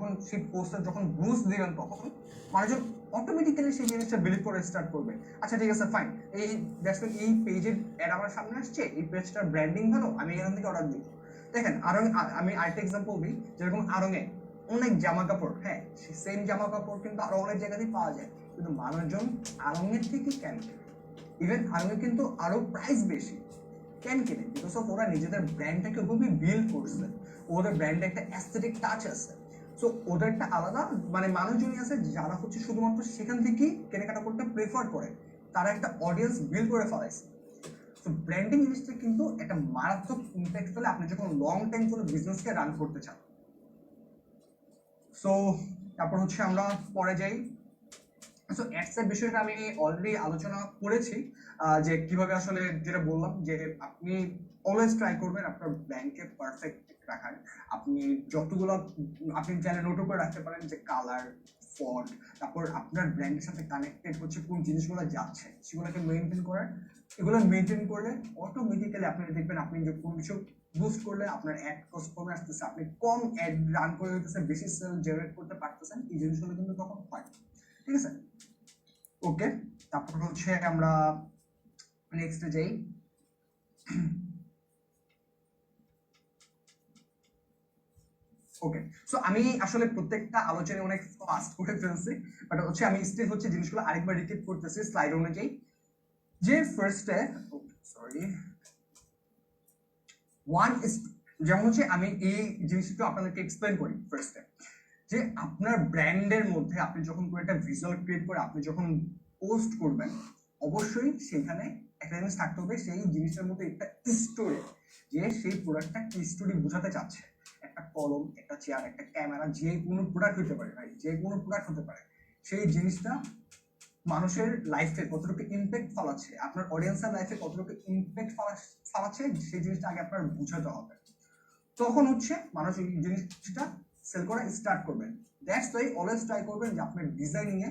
যখন সেই পোস্টার যখন বুস্ট দিবেন তখন মানুষজন অটোমেটিক্যালি সেই জিনিসটা বিলিভ করে স্টার্ট করবে। আচ্ছা ঠিক আছে ফাইন, এই দেখবেন এই পেজের অ্যাড আমার সামনে আসছে, এই পেজটার ব্র্যান্ডিং ভালো, আমি এখান থেকে অর্ডার দিব। দেখেন আরং, আমি আরেকটা এক্সাম্পল দিই, যেরকম আরঙে অনেক জামা কাপড়, হ্যাঁ সেম জামা কাপড় কিন্তু আরো অনেক জায়গাতেই পাওয়া যায়, কিন্তু মানুষজন আরঙের থেকে কেন কেনে? ইভেন আরঙে কিন্তু আরো প্রাইস বেশি, কেন কেনে? বিকজ অফ ওরা নিজেদের ব্র্যান্ডটাকে ওভাবে বিল্ড করছে, ওদের ব্র্যান্ডে একটা অ্যাস্থেটিক টাচ আছে। সো ওদেরটা আলাদা, মানে মানুষজনই আছে যারা হচ্ছে শুধুমাত্র সেখান থেকেই কেনাকাটা করতে প্রেফার করে, তারা একটা অডিয়েন্স বিল্ড করে ফেলাইছে। তো ব্র্যান্ডিং জিনিসটা কিন্তু একটা মারাত্মক ইম্প্যাক্ট ফেলে আপনি যখন লং টাইম কোনো বিজনেসকে রান করতে চান। সো তারপর হচ্ছে আমরা পরে যাই। সো অ্যাডসের বিষয়টা আমি অলরেডি আলোচনা করেছি, যে কিভাবে আসলে, যেটা বললাম যে আপনি অলওয়েজ ট্রাই করবেন আপনার ব্র্যান্ডকে পারফেক্ট রাখার। আপনি যতগুলো, আপনি চাইলে নোটও করে রাখতে পারেন যে কালার, ফন্ট, তারপর আপনার ব্র্যান্ডের সাথে কানেক্টেড হচ্ছে কোন জিনিসগুলো যাচ্ছে সেগুলোকে মেনটেন করার। এগুলো মেনটেন করলে অটোমেটিক্যালি আপনি দেখবেন আপনি যে কোনো কিছু বুস্ট করলে আপনার অ্যাড কস্ট কমে আসতেছে, আপনি কম অ্যাড রান করে হইতেছে, বেশি সেল জেনারেট করতে পারতেছেন। এই জিনিসগুলো কিন্তু তখন হয়, ঠিক আছে? ওকে, তারপর হচ্ছে আমরা নেক্সটে যাই। ওকে, সো আমি আসলে প্রত্যেকটা আলোচনায় অনেক ফাস্ট করে ফেলছি, বাট হচ্ছে আমি স্টিল হচ্ছে জিনিসগুলো আরেকবার রিপিট করতেছি স্লাইড অনুযায়ী। যে ফার্স্টে, সরি, ওয়ান ইজ, যেমন হচ্ছে আমি এই জিনিসটা আপনাদেরকে এক্সপ্লেন করি ফার্স্টে, যে আপনার ব্র্যান্ডের মধ্যে আপনি যখন কোনো একটা ভিজুয়াল ক্রিয়েট করে আপনি যখন পোস্ট করবেন, অবশ্যই সেখানে একটা জিনিস থাকতে হবে, সেই জিনিসটার মধ্যে একটা স্টোরি, যে সেই প্রোডাক্টটা কি স্টোরি বোঝাতে চাচ্ছে। একটা কলম, একটা চেয়ার, একটা ক্যামেরা, যে কোনো প্রোডাক্ট হতে পারে ভাই, যে কোনো প্রোডাক্ট হতে পারে, সেই জিনিসটা মানুষের লাইফে কতটুকু ইম্প্যাক্ট ফেলাচ্ছে, আপনার অডিয়েন্সের লাইফে কতটুকু ইম্প্যাক্ট ফেলাচ্ছে, সেই জিনিসটা আগে আপনার বোঝাতে হবে। তখন হচ্ছে মানুষ এই জিনিসটা সেল করা স্টার্ট করবেন। দ্যাটস ওয়াই অলওয়েজ ট্রাই করবেন যে আপনার ডিজাইনিং এ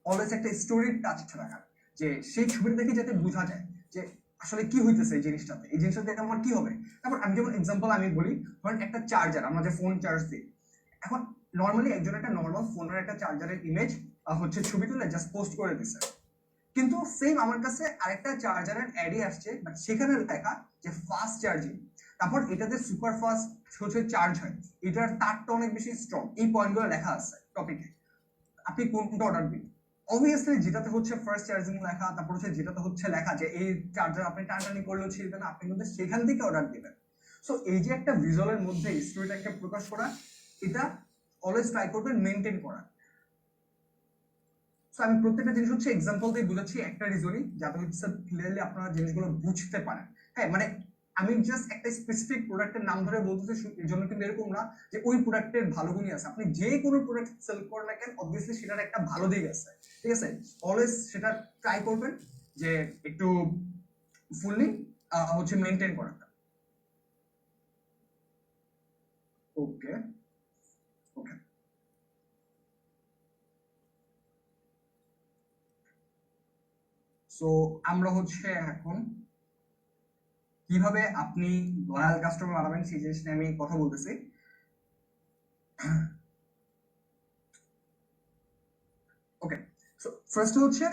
অলওয়েজ একটা স্টোরির টাচ রাখার, যে সেই ছবিটা দেখে যাতে বোঝা যায় যে আসলে কি হইতেছে এই জিনিসটাতে, এই জিনিসটা দেখে আমার কি হবে। তারপর আমি যেমন এক্সাম্পল আমি বলি, ধরেন একটা চার্জার, আমরা যে ফোন চার্জ দিই, এখন নর্মালি একজন একটা নর্মাল ফোনের একটা চার্জারের ইমেজ হচ্ছে ছবি তুলে জাস্ট পোস্ট করে দিছে, কিন্তু সেম আমার কাছে আরেকটা চার্জারের অ্যাডই আসছে, বাট সেখানে লেখা যে ফাস্ট চার্জিং, তারপর এটাতে সুপার ফাস্ট হচ্ছে চার্জ হয়, এটার তারটা অনেক বেশি স্ট্রং, এই পয়েন্টগুলো লেখা আছে টপিকে। আপনি কোনটা অর্ডার দিন? অবভিয়াসলি যেটাতে হচ্ছে ফার্স্ট চার্জিং লেখা, তারপর হচ্ছে যেটাতে হচ্ছে লেখা যে এই চার্জার আপনি টানাটানি করলেও ছিড়বে না, আপনি কিন্তু সেখান থেকে অর্ডার দিবেন। সো এই যে একটা ভিজুয়ালের মধ্যে স্টোরিটাকে প্রকাশ করা, এটা অলওয়েজ ট্রাই করবেন মেনটেন করা। সো আমি প্রত্যেকটা জিনিস হচ্ছে এক্সাম্পল দিয়ে বুঝাচ্ছি একটা রিজনই, যাতে হচ্ছে ক্লিয়ারলি আপনারা জিনিসগুলো বুঝতে পারেন। হ্যাঁ মানে আমি জাস্ট একটা স্পেসিফিক প্রোডাক্টের নাম ধরে বলতেছি এর জন্য কিন্তু এরকম না যে ওই প্রোডাক্টের ভালো গুণই আছে। আপনি যে কোনো প্রোডাক্ট সেল করেন না কেন, অবভিয়াসলি সেটার একটা ভালো দিক আছে, ঠিক আছে? অলওয়েজ সেটা ট্রাই করবেন যে একটু ফুললি হচ্ছে মেনটেন করাটা। ওকে, ওকে, সো আমরা হচ্ছে এখন কিভাবে আপনি লয়াল কাস্টমার বানাবেন সেই জিনিস নিয়ে আমি কথা বলতেছি। ওকে, সো ফার্স্ট হচ্ছে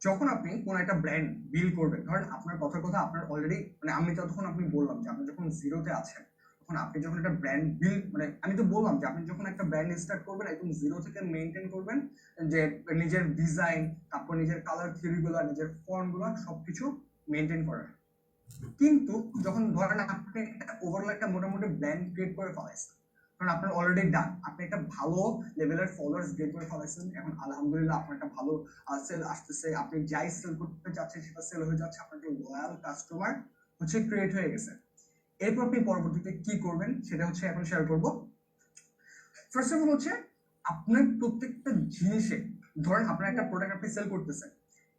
যখন আপনি কোন একটা ব্র্যান্ড বিল্ড করবেন, ধরেন আপনার কথার কথা আপনার অলরেডি, মানে আমি যতক্ষণ আপনি বললাম যে আপনি যখন জিরোতে আছেন, তখন আপনি যখন একটা ব্র্যান্ড বিল্ড, মানে আমি তো বললাম যে আপনি যখন একটা ব্র্যান্ড স্টার্ট করবেন একদম জিরো থেকে মেনটেন করবেন, যে নিজের ডিজাইন, তারপর নিজের কালার থিওরি গুলো, নিজের ফন্ট গুলো সবকিছু মেনটেন করার। কিন্তু যখন ধরেন আপনি একটা ওভারঅল একটা মোটামুটি ব্র্যান্ড ক্রিয়েট করে ফেলাইছেন, কারণ আপনার অলরেডি ডান, আপনি একটা ভালো লেভেলের ফলোয়ার্স গেইন করে ফেলাইছেন, এখন আলহামদুলিল্লাহ আপনার একটা ভালো সেল আসতেছে, আপনি যাই সেল করতে চাচ্ছেন সেটা সেল হয়ে যাচ্ছে, আপনার একটা লয়াল কাস্টমার হচ্ছে ক্রিয়েট হয়ে গেছে। এরপর আপনি পরবর্তীতে কি করবেন সেটা হচ্ছে এখন শেয়ার করব। ফার্স্ট অফ অল হচ্ছে আপনার প্রত্যেকটা জিনিসে, ধরেন আপনার একটা প্রোডাক্ট আপনি সেল করতেছেন,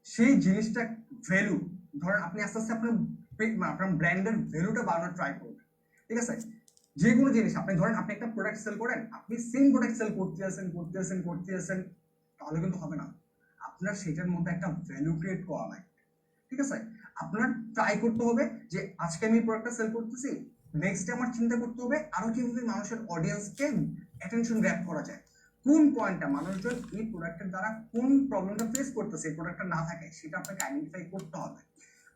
সেই জিনিসটা ভ্যালু, ধরেন আপনি আস্তে আস্তে আপনার আপনার ব্র্যান্ডের ভ্যালুটা বাড়ানোর ট্রাই করবেন, ঠিক আছে? যে কোনো জিনিস আপনি ধরেন আপনি একটা প্রোডাক্ট সেল করেন, আপনি সেম প্রোডাক্ট সেল করতে আছেন, তাহলে কিন্তু হবে না। আপনার সেটার মধ্যে একটা ভ্যালু ক্রিয়েট করা লাগবে, ঠিক আছে? আপনার ট্রাই করতে হবে যে আজকে আমি প্রোডাক্টটা সেল করতেছি, নেক্সট আমার চিন্তা করতে হবে আরো কিভাবে মানুষের অডিয়েন্সকে অ্যাটেনশন গ্র্যাব করা যায়, কোন পয়েন্টটা মানুষজন এই প্রোডাক্টের দ্বারা কোন প্রবলেমটা ফেস করতেছে এই প্রোডাক্টটা না থাকে সেটা আপনাকে আইডেন্টিফাই করতে হবে।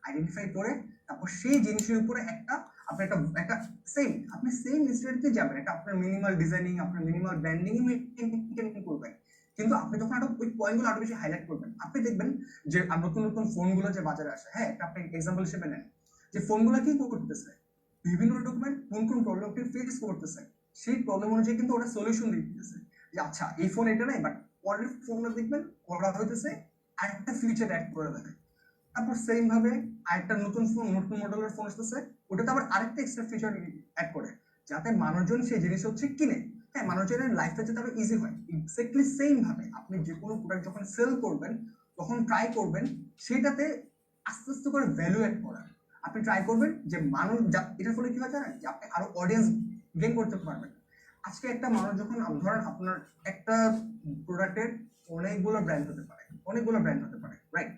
আইডেন্টিফাই করে তারপর সেই জিনিসের উপরে একটা আপনি একটা সেম আপনি সেম স্ট্র্যাটেজিতে যাবেন, এটা আপনার মিনিমাল ডিজাইনিং আপনার মিনিমাল ব্র্যান্ডিং মেইনটেইন করবেন, কিন্তু আপনি যখন একটা ওই পয়েন্টগুলো আরো বেশি হাইলাইট করবেন আপনি দেখবেন যে নতুন নতুন ফোনগুলো যে বাজারে আসে, হ্যাঁ এটা আপনি এক্সাম্পল হিসেবে নেন যে ফোনগুলো কি করতেছে, বিভিন্ন রকমের কোন কোন প্রবলেমটি ফেস করতেছে সেই প্রবলেম অনুযায়ী কিন্তু ওরা সলিউশন দিতেছে যে আচ্ছা এই ফোন এটা নাই বাট পরের ফোনটা দেখবেন ওরা হইতেছে আরেকটা ফিচার অ্যাড করে দেয়, তারপর সেম ভাবে আরেকটা নতুন ফোন নতুন মডেলের ফোন আসতেছে ওটাতে আবার আরেকটা এক্সট্রা ফিচার অ্যাড করে যাতে মানুষজন সেই জিনিস হচ্ছে কিনে, হ্যাঁ মানুষজনের লাইফটা যাতে আরো ইজি হয়। এক্স্যাক্টলি সেম ভাবে আপনি যে কোনো প্রোডাক্ট যখন সেল করবেন তখন ট্রাই করবেন সেটাতে আস্তে আস্তে করে ভ্যালু অ্যাড করা। আপনি ট্রাই করবেন যে মানুষ এটার ফলে কি হয় জানেন যে আপনি আরো অডিয়েন্স গেইন করতে পারবেন। আজকে একটা মানুষ যখন ধরেন আপনার একটা প্রোডাক্টের অনেকগুলো ব্র্যান্ড হতে পারে রাইট,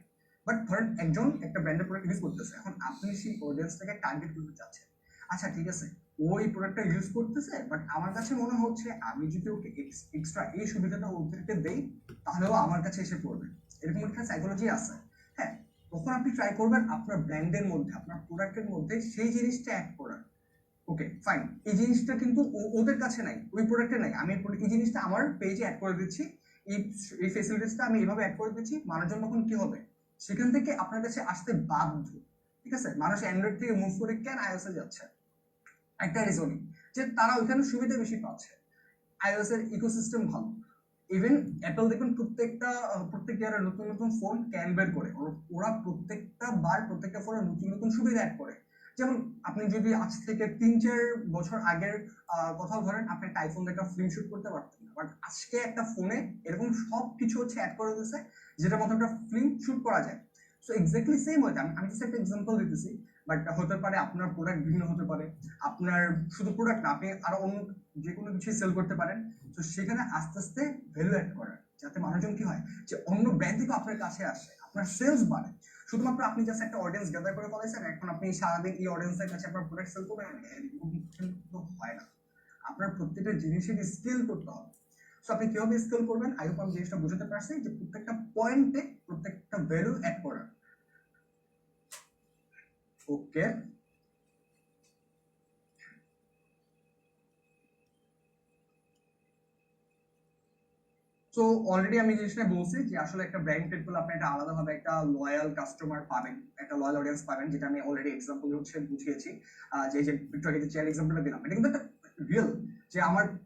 বাট ধরেন একজন একটা ব্র্যান্ডের প্রোডাক্ট ইউজ করতেছে, এখন আপনি সেই অডিয়েন্সটাকে টার্গেট করতে চাচ্ছেন, আচ্ছা ঠিক আছে ওই প্রোডাক্টটা ইউজ করতেছে বাট আমার কাছে মনে হচ্ছে আমি যদি ওকে এক্সট্রা এই সুবিধাটা ওদেরকে দেই তাহলেও আমার কাছে এসে পড়বে, এরকম একটা সাইকোলজি আছে। হ্যাঁ তখন আপনি ট্রাই করবেন আপনার ব্র্যান্ডের মধ্যে আপনার প্রোডাক্টের মধ্যে সেই জিনিসটা অ্যাড করার। ওকে ফাইন, এই জিনিসটা কিন্তু ওদের কাছে নাই, ওই প্রোডাক্টে নাই, আমি এই জিনিসটা আমার পেজে অ্যাড করে দিচ্ছি, এই এই ফেসিলিটিসটা আমি এইভাবে অ্যাড করে দিচ্ছি, মানুষজন তখন কি হবে সেখান থেকে আপনার কাছে আসতে বাধ্য। ঠিক আছে, মানুষ অ্যান্ড্রয়েড থেকে মুভ করে কেন আইওএস এ যাচ্ছে, একটা রিজনই যে তারা ওইখানে সুবিধা বেশি পাচ্ছে, আইওএস এর ইকোসিস্টেম ভালো। ইভেন অ্যাপল দেখবেন প্রত্যেক ইয়ারে নতুন নতুন ফোন ক্যান বের করে, ওরা প্রত্যেকটা ফোনে নতুন নতুন সুবিধা অ্যাড করে। যেমন আপনি যদি আজ থেকে 3-4 বছর আগের কথা ধরেন, আপনি একটা আইফোন দিয়ে একটা ফিল্ম শুট করতে পারতেন না, বাট আজকে একটা ফোনে এরকম সব কিছু হচ্ছে অ্যাড করে দিয়েছে যেটার মতো একটা ফিল্ম শুট করা যায়। সো এক্স্যাক্টলি সেম হয়ে যায়, আমি জাস্ট একটা এক্সাম্পল দিতেছি, বাট হতে পারে আপনার প্রোডাক্ট বিভিন্ন হতে পারে, আপনার শুধু প্রোডাক্ট না আপনি আরো অন্য যে কোনো কিছু সেল করতে পারেন। তো সেখানে আস্তে আস্তে ভ্যালু অ্যাড করা যাতে মানুষজন কি হয় যে অন্য ব্র্যান্ড থেকে আপনার কাছে আসে, আপনার সেলস বাড়ে। শুধুমাত্র আপনি জাস্ট একটা অডিয়েন্স গ্যাদার করে ফেলেছেন এখন আপনি সারাদিন এই অডিয়েন্সের কাছে আপনার প্রোডাক্ট সেল করবেন, কিন্তু হয় না। আপনার প্রত্যেকটা জিনিসের স্কিল করতে হবে। সো আপনি কিভাবে স্কিল করবেন, আই হোপ আমি জিনিসটা বুঝতে পারছি যে প্রত্যেকটা পয়েন্টে প্রত্যেকটা ভ্যালু অ্যাড করা। ওকে সো অলরেডি আমি জিনিসটা বলছি যে আসলে একটা ব্র্যান্ড ক্রিয়েট করলে আপনি একটা আলাদাভাবে একটা লয়াল কাস্টমার পাবেন, একটা লয়াল অডিয়েন্স পাবেন, যেটা আমি অলরেডি এক্সাম্পল হচ্ছে বুঝিয়েছি। যে যে একটু আগে যে চেয়ার এক্সাম্পলটা দিলাম এটা কিন্তু একটা রিয়েল, যে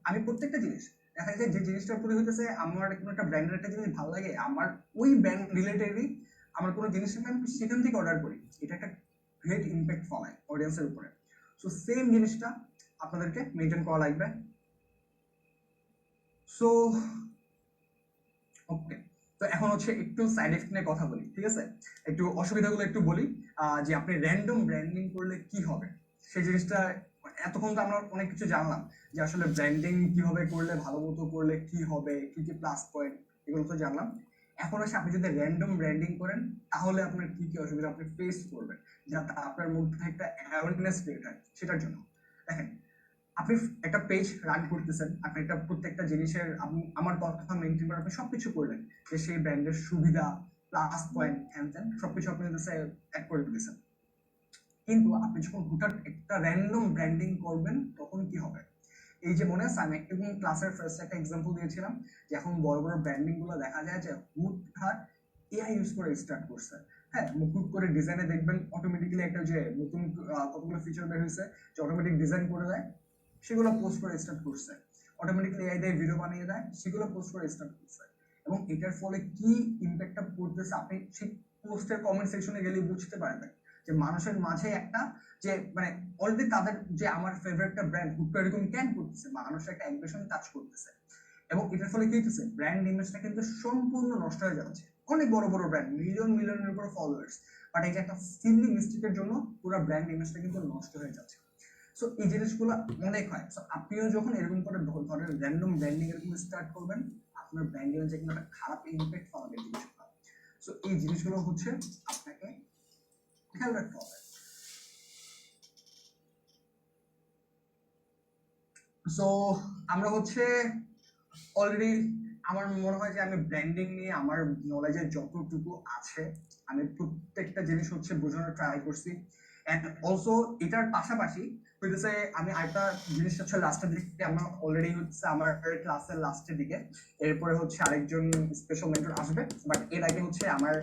আমি প্রত্যেকটা জিনিস দেখা যায় যে জিনিসটার প্রতি হইতেছে আমার কোনো একটা ব্র্যান্ডের একটা জিনিস ভালো লাগে, আমার ওই ব্র্যান্ড রিলেটেডই আমার কোনো জিনিস আমি সেখান থেকে অর্ডার করি, এটা একটা গ্রেট ইম্প্যাক্ট ফলায় অডিয়েন্সের উপরে। সো সেম জিনিসটা আপনাদেরকে মেনটেন করা লাগবে। সো ওকে, তো এখন হচ্ছে একটু সাইড এফেক্ট নিয়ে কথা বলি, ঠিক আছে, একটু অসুবিধাগুলো একটু বলি। যে আপনি র্যান্ডম ব্র্যান্ডিং করলে কি হবে সেই জিনিসটা, এতক্ষণ তো আমরা অনেক কিছু জানলাম যে আসলে ব্র্যান্ডিং কিভাবে করলে ভালো মতো করলে কি হবে, কি কি প্লাস পয়েন্ট এগুলো তো জানলাম। এখন হচ্ছে আপনি যদি র্যান্ডম ব্র্যান্ডিং করেন তাহলে আপনার কি কি অসুবিধা আপনি ফেস করবেন, যাতে আপনার মধ্যে একটা অ্যাওয়ারনেস ক্রিয়েট হয় সেটার জন্য। দেখেন আপনি একটা পেজ রান করতেছেন, আপনি একটা প্রত্যেকটা জিনিসের আমার কথা মেনটেন করে আপনি সবকিছু করলেন, যে সেই ব্র্যান্ডের সুবিধা প্লাস পয়েন্ট হ্যান ত্যান সবকিছু আপনি অ্যাড করে দিয়েছেন, কিন্তু আপনি যখন হুটহাট একটা র্যান্ডম ব্র্যান্ডিং করবেন তখন কি হবে? এই যে মনে আছে আমি একদম ক্লাসের ফার্স্ট একটা এক্সাম্পল দিয়েছিলাম যে এখন বড় বড় ব্র্যান্ডিং গুলো দেখা যায় যে হুটহাট এআই ইউজ করে স্টার্ট করছে। হ্যাঁ হুট করে ডিজাইনে দেখবেন অটোমেটিক্যালি একটা যে নতুন কতগুলো ফিচার বের হয়েছে যে অটোমেটিক ডিজাইন করে দেয়, সেগুলো পোস্ট করে স্টার্ট করছে, অটোমেটিক্যালি এআই দিয়ে ভিডিও বানিয়ে দেয় সেগুলো পোস্ট করে স্টার্ট করছে। এবং এটার ফলে কি ইম্প্যাক্টটা পড়তেছে আপনি সেই পোস্টের কমেন্ট সেকশনে গেলে বুঝতে পারবেন যে মানুষের মাঝে একটা যে মানে অলরেডি তাদের যে আমার ফেভারিটটা ব্র্যান্ড হুট করে এরকম কেন করতেছে, মানুষের একটা অ্যাগ্রেশন কাজ করতেছে। এবং এটার ফলে কি হচ্ছে ব্র্যান্ড ইমেজটা কিন্তু সম্পূর্ণ নষ্ট হয়ে যাচ্ছে। অনেক বড় বড় ব্র্যান্ড মিলিয়নের উপর ফলোয়ার্স, বাট এই যে একটা সিলি মিস্টেকের জন্য পুরো ব্র্যান্ড ইমেজটা কিন্তু নষ্ট হয়ে যাচ্ছে। সো এই জিনিসগুলো অনেক হয়। সো আপনিও যখন এরকম করে ধরেন র্যান্ডম ব্র্যান্ডিং এরকম স্টার্ট করবেন আপনার ব্র্যান্ডিং এর যে কোনো একটা খারাপ ইম্প্যাক্ট পাবে জিনিসগুলো। সো এই জিনিসগুলো হচ্ছে আপনাকে খেয়াল রাখতে হবে। সো আমরা হচ্ছে অলরেডি, আমার মনে হয় যে আমি ব্র্যান্ডিং নিয়ে আমার নলেজের যতটুকু আছে আমি প্রত্যেকটা জিনিস হচ্ছে বোঝানোর ট্রাই করছি। এন্ড অলসো এটার পাশাপাশি হইতেছে আমি আরেকটা জিনিস হচ্ছে লাস্টের দিকে, আমরা অলরেডি হচ্ছে আমার ক্লাসের লাস্টের দিকে, এরপরে হচ্ছে আরেকজন স্পেশাল মেন্টর আসবে, বাট এর আগে হচ্ছে আমার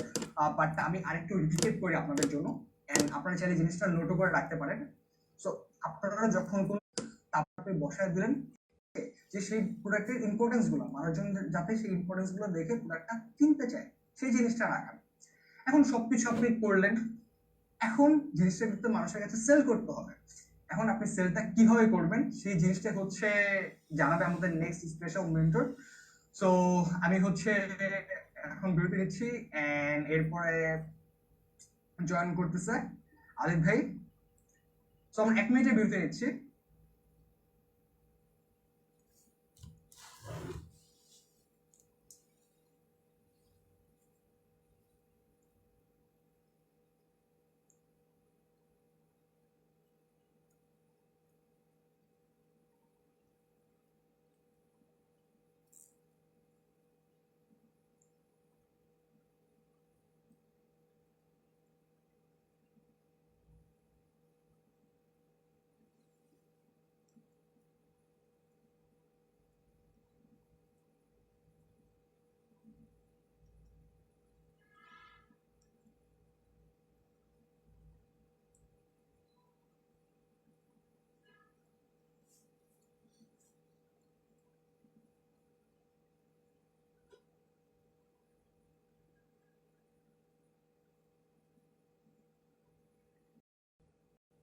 পার্টটা আমি আরেকটু রিকেপ করি আপনাদের জন্য। এন্ড আপনারা চাইলে জিনিসটা নোটও করে রাখতে পারেন। সো আপনারা যখন কোন আপনি বসায় দিলেন যে সেই প্রোডাক্টের ইম্পর্টেন্স গুলো মানুষজন যাতে সেই ইম্পর্টেন্স গুলো দেখে প্রোডাক্টটা কিনতে চায় সেই জিনিসটা রাখেন। এখন সবকিছু আপনি করলেন, এখন জিনিসটা কিন্তু মানুষের কাছে সেল করতে হবে। এখন আপনি সেলটা কিভাবে করবেন সেই জিনিসটা হচ্ছে জানাবে আমাদের নেক্সট স্পেশাল মেন্টর। সো আমি হচ্ছে এখন বিরতি নিচ্ছি, এন্ড এরপরে জয়েন করতেছে আলিফ ভাই। সো আমরা 1 মিনিটের বিরতি নিচ্ছি।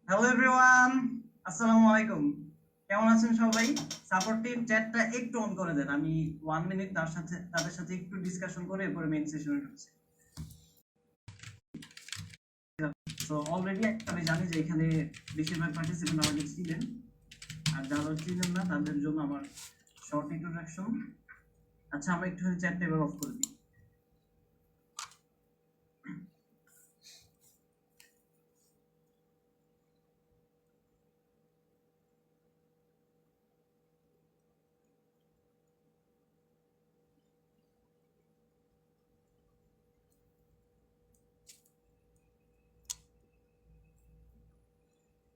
হ্যালো এভরিওয়ান, আসসালামু আলাইকুম। কেমন আছেন সবাই? সাপোর্টিভ চ্যাটটা একটু অন করে দেন, আমি 1 মিনিট তাদের সাথে একটু ডিসকাশন করে এরপরে মেইন সেশনে ঢুকছি। সো অলরেডি আমি জানি যে এখানে বেশিরভাগ পার্টিসিপেন্ট আমাকে ছিলেন, আর যারা ছিলেন না তাদের জন্য আমার শর্ট ইন্ট্রোডাকশন। আচ্ছা, আমরা একটু চ্যাটটা এবার অফ করে দিই।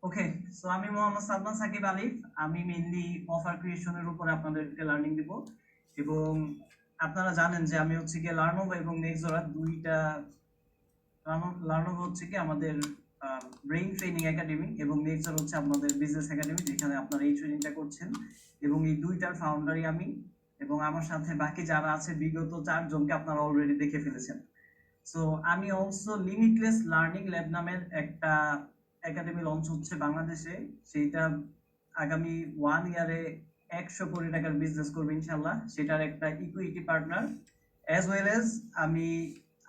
ওকে, সো আমি মোহাম্মদ সাদমান সাকিব আলিফ। আমি মেইনলি অফার ক্রিয়েশনের উপরে আপনাদেরকে লার্নিং দিব, এবং আপনারা জানেন যে আমি হচ্ছে গিয়ে লার্নোভা এবং নেক্সোরা দুইটা, লার্নোভা হচ্ছে কি আমাদের ব্রেইন ট্রেনিং একাডেমি এবং নেক্সোরা হচ্ছে আমাদের বিজনেস একাডেমি, যেখানে আপনারা এই ট্রেনিংটা করছেন। এবং এই দুইটার ফাউন্ডারই আমি, এবং আমার সাথে বাকি যারা আছে বিগত 4 জনকে আপনারা অলরেডি দেখে ফেলেছেন। সো আমি অলসো লিমিটলেস লার্নিং ল্যাব নামের একটা একাডেমি লঞ্চ হচ্ছে বাংলাদেশে, সেইটা আগামী 1 ইয়ারে 100 কোটি টাকার বিজনেস করবে ইনশাল্লাহ। সেটার একটা equity partner, as well as আমি,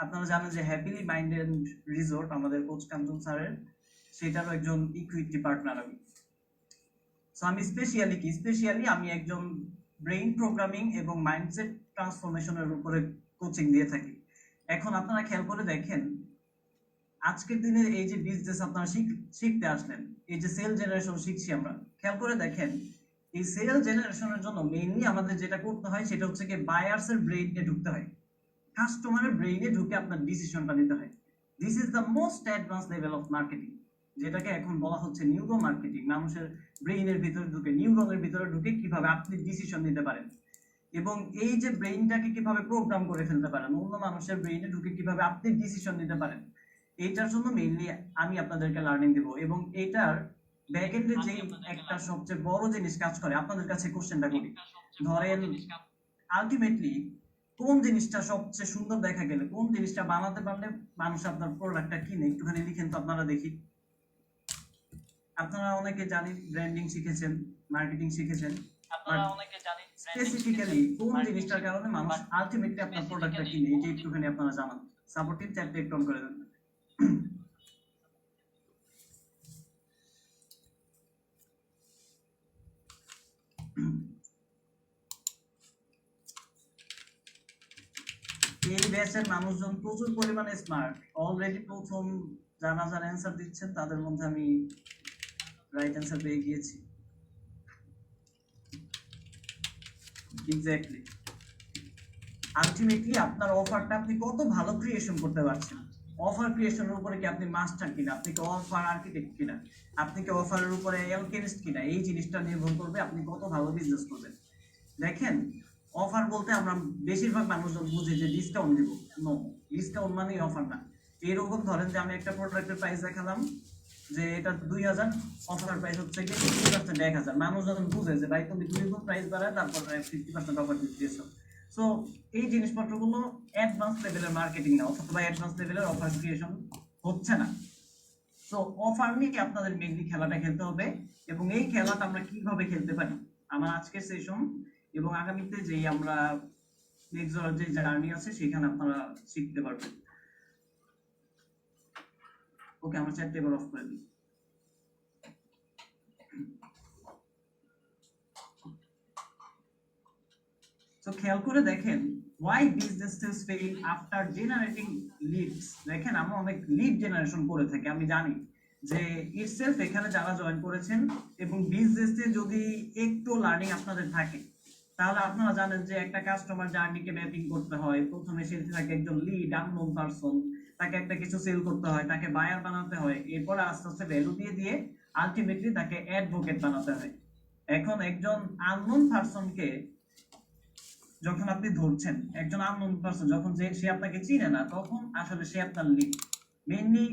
আপনারা জানেন যে হ্যাপিলি মাইন্ডেড রিসোর্ট আমাদের কোচ কাঞ্চন স্যারের, সেটারও একজন ইকুইটি পার্টনার আমি। সো আমি স্পেশালি আমি একজন ব্রেইন প্রোগ্রামিং এবং মাইন্ডসেট ট্রান্সফরমেশনের উপরে কোচিং দিয়ে থাকি। এখন আপনারা খেয়াল করে দেখেন, আজকের দিনে এই যে বিজনেস আপনারা শিখতে আসলেন, এই যে সেল জেনারেশন শিখছি আমরা, খেয়াল করে দেখেন এই সেল জেনারেশনের জন্য মেইনলি আমাদের যেটা করতে হয় সেটা হচ্ছে কি বায়ার্স এর ব্রেইনে ঢুকতে হয়, কাস্টমারের ব্রেইনে ঢুকে আপনার ডিসিশনটা নিতে হয়। This is the most advance level of marketing, যেটাকে এখন বলা হচ্ছে নিউরো মার্কেটিং। মানুষের ব্রেইনের ভিতরে ঢুকে, নিউরনের ভিতরে ঢুকে কিভাবে আপনি ডিসিশন নিতে পারেন, এবং এই যে ব্রেইনটাকে কিভাবে প্রোগ্রাম করে ফেলতে পারেন, অন্য মানুষের ব্রেইনে ঢুকে কিভাবে আপনি ডিসিশন নিতে পারেন, এইটার জন্য মেইনলি আমি আপনাদেরকে লার্নিং দেব। এবং এইটার ব্যাকএন্ডে যে একটা সবচেয়ে বড় জিনিস কাজ করে, আপনাদের কাছে কোশ্চেনটা করি, ধরেন আলটিমেটলি কোন জিনিসটা সবচেয়ে সুন্দর দেখা গেলে, কোন জিনিসটা বানাতে পারলে মানুষ আপনার প্রোডাক্টটা কিনে, একটুখানি লিখেন তো আপনারা দেখি। আপনারা অনেকে জানি ব্র্যান্ডিং শিখেছেন, মার্কেটিং শিখেছেন, স্পেসিফিক্যালি কোন জিনিসটার কারণে মানুষ আলটিমেটলি আপনার প্রোডাক্টটা কিনে, এটা একটুখানি আপনারা জানান। সাপোর্টিভ চ্যাটটা একটু অন করে দেন। এই ব্যাচের মানুষজন প্রচুর পরিমাণে স্মার্ট, অলরেডি প্রথম যারা যারা অ্যান্সার দিচ্ছেন তাদের মধ্যে আমি রাইট অ্যান্সার পেয়ে গিয়েছি। এক্স্যাক্টলি, আলটিমেটলি আপনার অফারটা আপনি কত ভালো ক্রিয়েশন করতে পারছেন। অফার ক্রিয়েশনের উপরে কি আপনি মাস্টার কিনা, আপনি কি অফার আর্কিটেক্ট কিনা, আপনি কি অফারের উপরে অ্যালকেমিস্ট কিনা, এই জিনিসটা নির্ভর করবে আপনি কত ভালো বিজনেস করবেন। দেখেন, অফার বলতে আমরা বেশিরভাগ মানুষজন বুঝি যে ডিসকাউন্ট দিব। নো, ডিসকাউন্ট মানেই অফার না। এরকম ধরেন যে আমি একটা প্রোডাক্টের প্রাইস দেখালাম যে এটা 2000, অফার প্রাইস হচ্ছে কি 50% 1000, মানুষ যখন বুঝে যে ভাই তুমি 2 গুণ প্রাইস বাড়ায় তারপর 50% অফার দিতেছো। সো এই জিনিসপত্রগুলো অ্যাডভান্স লেভেলের মার্কেটিং না, অথবা অ্যাডভান্স লেভেলের অফার ক্রিয়েশন হচ্ছে না। সো অফার নিয়ে আপনাদের মেইনলি খেলাটা খেলতে হবে, এবং এই খেলাটা আমরা কিভাবে খেলতে পারি আমার আজকের সেশন এবং আগামীতে যে আমরা নেক্সট যে জার্নি আছে সেখানে আপনারা শিখতে পারবেন। ওকে, আমরা চ্যাট টেবিল অফ করে দিই। তো খেয়াল করে দেখেন, why businesses fail after generating leads। দেখেন, আমরা অনেক লিড জেনারেশন করে থাকি, আমি জানি যে ইটসেলফ এখানে যারা জয়েন করেছেন এবং বিজনেসে যদি একটু লার্নিং আপনাদের থাকে তাহলে আপনারা জানেন যে একটা কাস্টমার জার্নিকে ম্যাপিং করতে হয়। প্রথমে সে থাকে একজন লিড আননোন পারসন, তাকে একটা কিছু সেল করতে হয়, তাকে বায়ার বানাতে হয়, এরপর আস্তে আস্তে ভ্যালু দিয়ে দিয়ে আলটিমেটলি তাকে অ্যাডভোকেট বানাতে হয়। এখন একজন আননোন পারসনকে যখন আপনি ধরছেন, একজন আননোন পারসন যখন যে সে আপনাকে চিনে না, তখন আসলে সে আপনার লিড। মেইনলি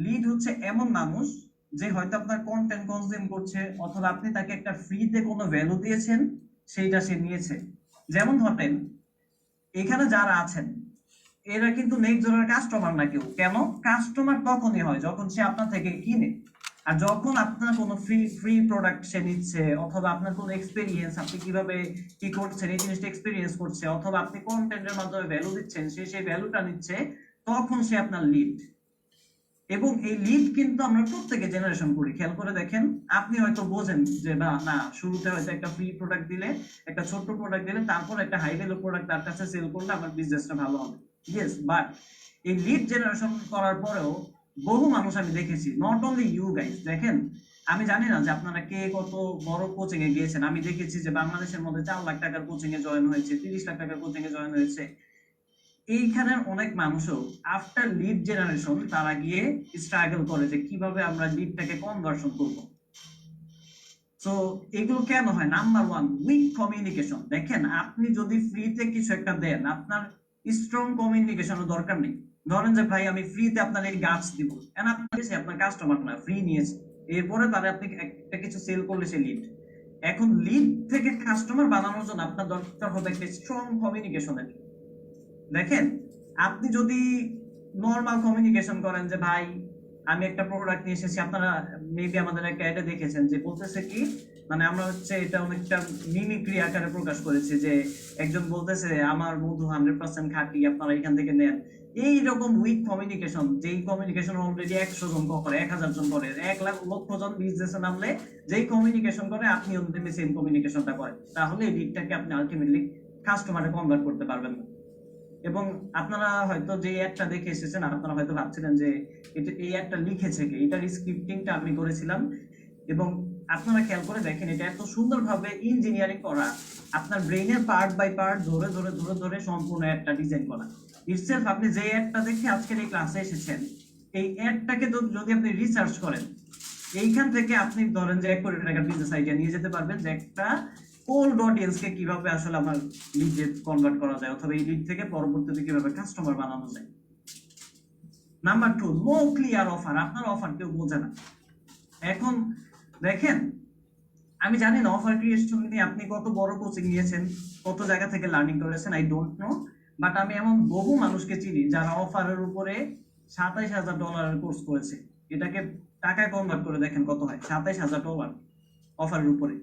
লিড হচ্ছে এমন মানুষ যে হয়তো আপনার কন্টেন্ট কনজিউম করছে, অথবা আপনি তাকে একটা ফ্রিতে কোনো ভ্যালু দিয়েছেন, সেইটা সে নিয়েছে। যেমন ধরেন এখানে যারা আছেন এরা কিন্তু নেক্সট জনের কাস্টমার না কেউ। কেন? কাস্টমার তখনই হয় যখন সে আপনার থেকে কিনে। আর যখন আপনার কোনো ফ্রি প্রোডাক্ট সে নিচ্ছে, অথবা আপনার কোনো এক্সপেরিয়েন্স আপনি কিভাবে কি করছেন এই জিনিসটা এক্সপেরিয়েন্স করছে, অথবা আপনি কন্টেন্টের মাধ্যমে ভ্যালু দিচ্ছেন, সে সেই ভ্যালুটা নিচ্ছে, তখন সে আপনার লিড। এবং এই লিড কিন্তু আমরা প্রত্যেকে জেনারেশন করি। খেয়াল করে দেখেন, আপনি হয়তো বোঝেন যে না শুরুতে হয়তো একটা ফ্রি প্রোডাক্ট দিলে, একটা ছোট্ট প্রোডাক্ট দিলে, তারপর একটা হাই ভ্যালু প্রোডাক্ট তার কাছে সেল করলে আমার বিজনেসটা ভালো হবে। ইয়েস, বাট এই লিড জেনারেশন করার পরেও বহু মানুষ আমি দেখেছি, নট অনলি ইউ গাইস। দেখেন, আমি জানি না যে আপনারা কে কত বড় কোচিং এ গিয়েছেন। আমি দেখেছি যে বাংলাদেশের মধ্যে 4 লাখ টাকার কোচিং এ জয়েন হয়েছে, 30 লাখ টাকার কোচিং এ জয়েন হয়েছে। এইখানে অনেক মানুষও আফটার লিড জেনারেশন তারা গিয়ে স্ট্রাগল করে যে কিভাবে আমরা লিডটাকে কনভার্সন করব। সো এগুলো কেন হয়? Number 1, weak communication. দেখেন, আপনি যদি ফ্রিতে কিছু একটা দেন, আপনার স্ট্রং কমিউনিকেশনের দরকার নেই। ধরেন যে ভাই আমি ফ্রিতে আপনার এই গাছ দিব, এন্ড আপনার কাস্টমার না, ফ্রি নিয়েছে, এরপরে তারে আপনি একটা কিছু সেল করলে সে লিড। এখন লিড থেকে কাস্টমার বানানোর জন্য আপনার দরকার হবে একটা স্ট্রং কমিউনিকেশনের। দেখেন, আপনি যদি নরমাল কমিউনিকেশন করেন যে ভাই আমি একটা প্রোডাক্ট নিয়ে এসেছি, আপনারা মেবি আমাদের একটা অ্যাডে দেখেছেন যে বলতেছে কি, মানে আমরা হচ্ছে এটা অনেকটা মিমিক্রি আকারে প্রকাশ করেছি যে একজন বলতেছে আমার মধু 100% খাঁটি, আপনারা এখান থেকে নেন। এই রকম উইক কমিউনিকেশন, যেই কমিউনিকেশন অলরেডি 100 জন করে, 1000 জন করে, 1 লাখ লক্ষ জন বিজনেসে নামলে যেই কমিউনিকেশন করে আপনি ওদের সেম কমিউনিকেশনটা করেন, তাহলে এই লিডটাকে আপনি আলটিমেটলি কাস্টমারে কনভার্ট করতে পারবেন না। এবং আপনারা হয়তো যে অ্যাডটা দেখে এসেছেন, আপনারা হয়তো ভাবছিলেন যে এটা এই অ্যাডটা লিখেছে কে, এটার স্ক্রিপ্টিংটা আমি করেছিলাম। এবং আপনারা খেয়াল করে দেখেন, এটা এত সুন্দরভাবে ইঞ্জিনিয়ারিং করা, আপনার ব্রেইনের পার্ট বাই পার্ট ধরে ধরে ধরে ধরে সম্পূর্ণ অ্যাডটা ডিজাইন করা। ইটসেলফ আপনি যে অ্যাডটা দেখে আজকের এই ক্লাসে এসেছেন, এই অ্যাডটাকে যদি আপনি রিসার্চ করেন, এইখান থেকে আপনি ধরেন যে 1 কোটি টাকার বিজনেস আইডিয়া নিয়ে যেতে পারবেন, যে একটা কোল্ড অডিয়েন্সকে কিভাবে আসলে আমার লিডে কনভার্ট করা যায়, অথবা এই লিড থেকে পরবর্তীতে কিভাবে কাস্টমার বানানো যায়। Number 2, no clear offer. আপনার অফার কেউ বোঝে না। এখন দেখেন, আমি জানি না অফার ক্রিয়েশন নিয়ে আপনি কত বড় কোচিং নিয়েছেন, কত জায়গা থেকে লার্নিং করেছেন, আই ডোন্ট নো, বাট আমি এমন বহু মানুষকে চিনি যারা অফারের উপরে $27,000 কোর্স করেছে। এটাকে টাকায় কনভার্ট করে দেখেন কত হয়, $27,000 অফারের উপরে।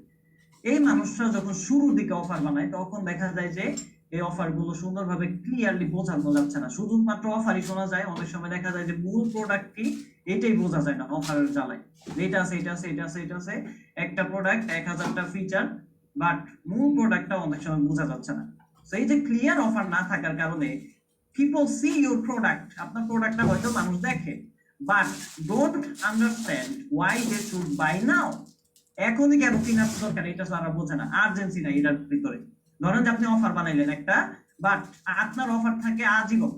এই মানুষরা যখন শুরুর দিকে অফার বানায়, তখন দেখা যায় যে এই অফার গুলো সুন্দরভাবে ক্লিয়ারলি বোঝানো যাচ্ছে না, শুধুমাত্র অফারই শোনা যায়। অনেক সময় দেখা যায় যে মূল প্রোডাক্ট কি এটাই বোঝা যায় না অফারের জ্বালায়। এটা আছে, এটা আছে, এটা আছে, এটা আছে, একটা প্রোডাক্ট 1000টা ফিচার, বাট মূল প্রোডাক্টটা অনেক সময় বোঝা যাচ্ছে না। তো এই যে ক্লিয়ার অফার না থাকার কারণে পিপল সি ইউর প্রোডাক্ট, আপনার প্রোডাক্টটা হয়তো মানুষ দেখে, but don't understand why they should buy now. এখনই কেন কেনার দরকার, এটা তারা বোঝে না। আর্জেন্সি নাই এটার ভিতরে। ধরেন যে আপনি অফার বানাইলেন একটা, বাট আপনার অফার থাকে আজীবন,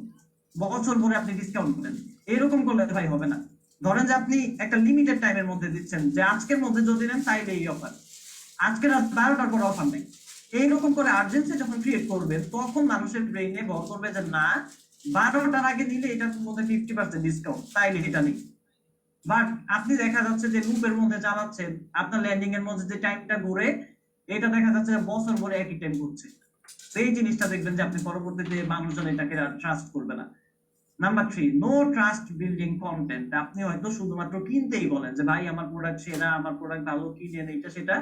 বছর ভরে আপনি ডিসকাউন্ট করেন, এরকম করলে ভাই হবে না। ধরেন যে আপনি একটা লিমিটেড টাইমের মধ্যে দিচ্ছেন, যে আজকের মধ্যে যদি নেন তাইলে এই অফার, আজকে রাত 12টার পর অফার নেই। এইরকম করে আর্জেন্সি যখন ক্রিয়েট করবেন, তখন মানুষের ব্রেইনে ভর করবে যে না, 12টার আগে নিলে এটার মধ্যে 50% ডিসকাউন্ট, তাইলে এটা নেই। বাট আপনি দেখা যাচ্ছে যে লুপের মধ্যে চালাচ্ছেন, আপনার ল্যান্ডিং এর মধ্যে যে টাইমটা ঘুরে, এটা দেখা যাচ্ছে যে বছর ভরে একই টাইম ঘুরছে। সেই জিনিসটা দেখবেন যে আপনি পরবর্তীতে মানুষজন এটাকে ট্রাস্ট করবে না। Number 3, no trust building content. আপনি হয়তো শুধুমাত্র কিনতেই বলেন যে ভাই আমার প্রোডাক্ট সেরা, আমার প্রোডাক্ট ভালো, কিনেন এটা সেটা,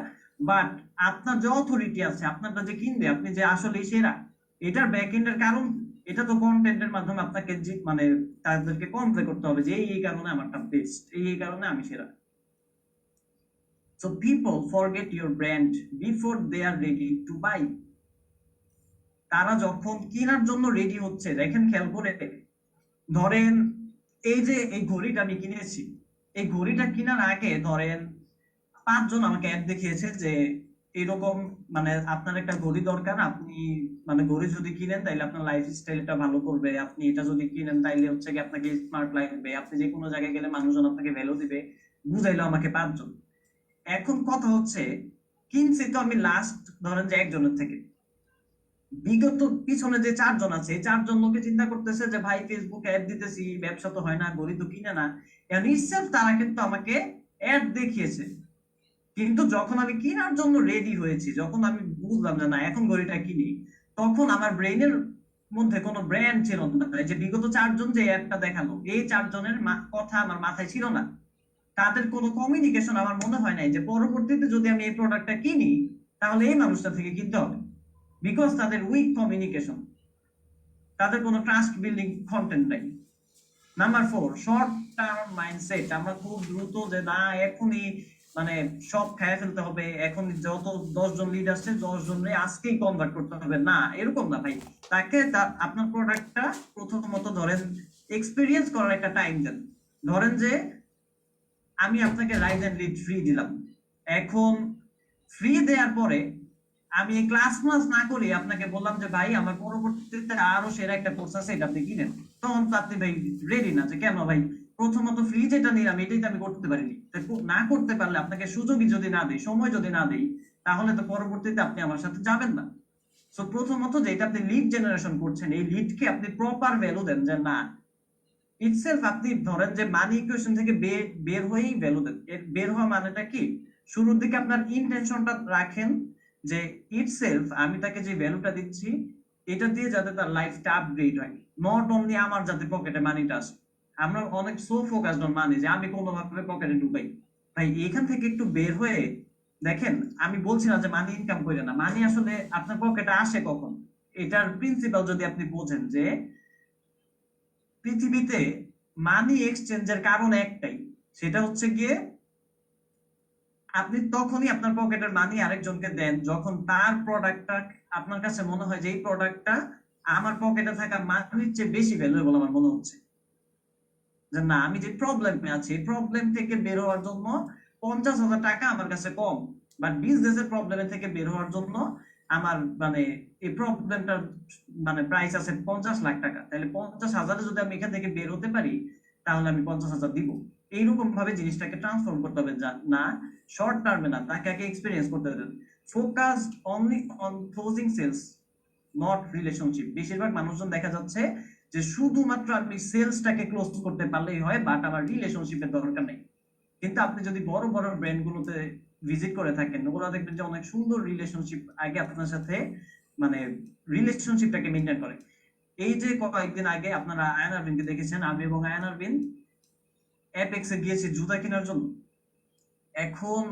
বাট আপনার যে অথরিটি আছে, আপনারটা যে কিনবে, আপনি যে আসলে সেরা, এটার ব্যাক এন্ডের কারণ, এটা তো কন্টেন্টের মাধ্যমে আপনাকে মানে তাদেরকে কনভে করতে হবে যে এই কারণে আমারটা বেস্ট, এই কারণে আমি সেরা। So people forget your brand before they are ready to buy. তারা যখন কেনার জন্য রেডি হচ্ছে, দেখেন খেয়াল করে, ধরেন এই যে এই ঘড়িটা আমি কিনেছি, এই ঘড়িটা কেনার আগে ধরেন 5 জন আমাকে অ্যাড দেখিয়েছে যে এরকম, মানে আপনার একটা ঘড়ি দরকার, আপনি মানে ঘড়ি যদি কিনেন তাইলে আপনার লাইফ স্টাইলটা ভালো করবে, আপনি এটা যদি কিনেন তাইলে হচ্ছে কি আপনাকে স্মার্ট লাগবে, আপনি যে কোনো জায়গায় গেলে মানুষজন আপনাকে ভ্যালু দিবে, বুঝাইলো আমাকে 5 জন। এখন কথা হচ্ছে, কিনছি তো আমি লাস্ট ধরেন যে একজনের থেকে, বিগত পিছনে যে 4 জন আছে, এই 4 জন লোকে চিন্তা করতেছে যে ভাই ফেসবুকে অ্যাড দিতেছি, ব্যবসা তো হয় না, ঘড়ি তো কিনে না, নিশ্চয় তারা কিন্তু আমাকে অ্যাড দেখিয়েছে। কিন্তু যখন আমি কেনার জন্য রেডি হয়েছি, যখন আমি বুঝলাম যে না এখন ঘড়িটা কিনি, তখন আমার ব্রেইনের মধ্যে কোনো ব্র্যান্ড ছিল না। এই যে বিগত 4 জন যে অ্যাডটা দেখালো, এই 4 জনের কথা আমার মাথায় ছিল না, তাদের কোনো কমিউনিকেশন আমার মনে হয় নাই যে পরবর্তীতে যদি আমি এই প্রোডাক্টটা কিনি তাহলে এই মানুষটা থেকে কিনতে হবে, বিকজ তাদের উইক কমিউনিকেশন, তাদের কোনো ট্রাস্ট বিল্ডিং কন্টেন্ট নাই। Number 4, short term mindset. আমরা খুব দ্রুত যে না এখনই মানে সব খেয়ে ফেলতে হবে, এখন যত 10 জন লিড আসছে 10 জনরে আজকেই কনভার্ট করতে হবে, না এরকম না ভাই। তাকে আপনার প্রোডাক্টটা প্রথমত ধরেন এক্সপিরিয়েন্স করার একটা টাইম দেন। ধরেন যে আমি আপনাকে রাইজ এন্ড লিড ফ্রি দিলাম, এখন ফ্রি দেওয়ার পরে আমি ক্লাস ক্লাস না করে আপনাকে বললাম যে ভাই আমার পরবর্তীতে আরো সেরা একটা কোর্স আছে, এটা আপনি কিনেন, তখন তো আপনি ভাই রেডি না যে কেন ভাই, প্রথমত ফ্রি যেটা নিলাম এটাই তো আমি করতে পারিনি, না করতে পারলে আপনাকে সুযোগই যদি না দেই, সময় যদি না দেই, তাহলে তো পরবর্তীতে আপনি আমার সাথে যাবেন না। সো প্রথমত যেটা আপনি লিড জেনারেশন করছেন, এই লিডকে আপনি প্রপার ভ্যালু দেন, যে না ইটসেলফ আপনি ধরেন যে মানি ইকুয়েশন থেকে বের হয়েই ভ্যালু দেন। এর বের হওয়া মানেটা কি, শুরুর দিকে আপনার ইন্টেনশনটা রাখেন যে ইটসেলফ আমি তাকে যে ভ্যালুটা দিচ্ছি এটা দিয়ে যাতে তার লাইফটা আপগ্রেড হয়, নট অনলি আমার যাতে পকেটে মানিটা আসে। আমরা অনেক সো ফোকাসড অন মানি যে আমি কোনোভাবে পকেটে ঢুকাই, ভাই এখান থেকে একটু বের হয়ে দেখেন, আমি বলছি না যে মানি ইনকাম করে না, মানি আসলে আপনার পকেটে আসে কখন, এটার প্রিন্সিপাল যদি আপনি বোঝেন যে পৃথিবীতে মানি এক্সচেঞ্জের কারণ একটাই, সেটা হচ্ছে গিয়ে আপনি তখনই আপনার পকেটের মানি আরেকজনকে দেন যখন তার প্রোডাক্টটা আপনার কাছে মনে হয় যে এই প্রোডাক্টটা আমার পকেটে থাকা মানির চেয়ে বেশি ভ্যালুয়েবল আমার মনে হচ্ছে, যে না আমি যে প্রবলেমে আছি এই প্রবলেম থেকে বের হওয়ার জন্য 50,000 টাকা আমার কাছে কম, বাট বিজনেসের প্রবলেম থেকে বের হওয়ার জন্য আমার মানে এই প্রবলেমটার মানে প্রাইস আছে 50 লাখ টাকা, তাহলে 50,000 যদি আমি এখান থেকে বের হতে পারি তাহলে আমি 50,000 দিব। এইরকম ভাবে জিনিসটাকে ট্রান্সফর্ম করতে হবে, না শর্ট টার্মে না, তাকে আগে এক্সপিরিয়েন্স করতে দেন। Focused only on closing sales not relationship. বেশিরভাগ মানুষজন দেখা যাচ্ছে যে শুধুমাত্র আপনি সেলসটাকে ক্লোজ করতে পারলেই হয়, বাট আমার রিলেশনশিপের দরকার নেই। কিন্তু আপনি যদি বড় বড় ব্র্যান্ড গুলোতে ভিজিট করে থাকেন, ওরা দেখবেন যে অনেক সুন্দর রিলেশনশিপ আগে আপনার সাথে মানে রিলেশনশিপটাকে মেনটেন করে। এই যে কয়েকদিন আগে আপনারা আয়ন আরবিনকে দেখেছেন, আমি এবং আয়ন আরবিন অ্যাপেক্সে গিয়েছি জুতা কেনার জন্য। এখন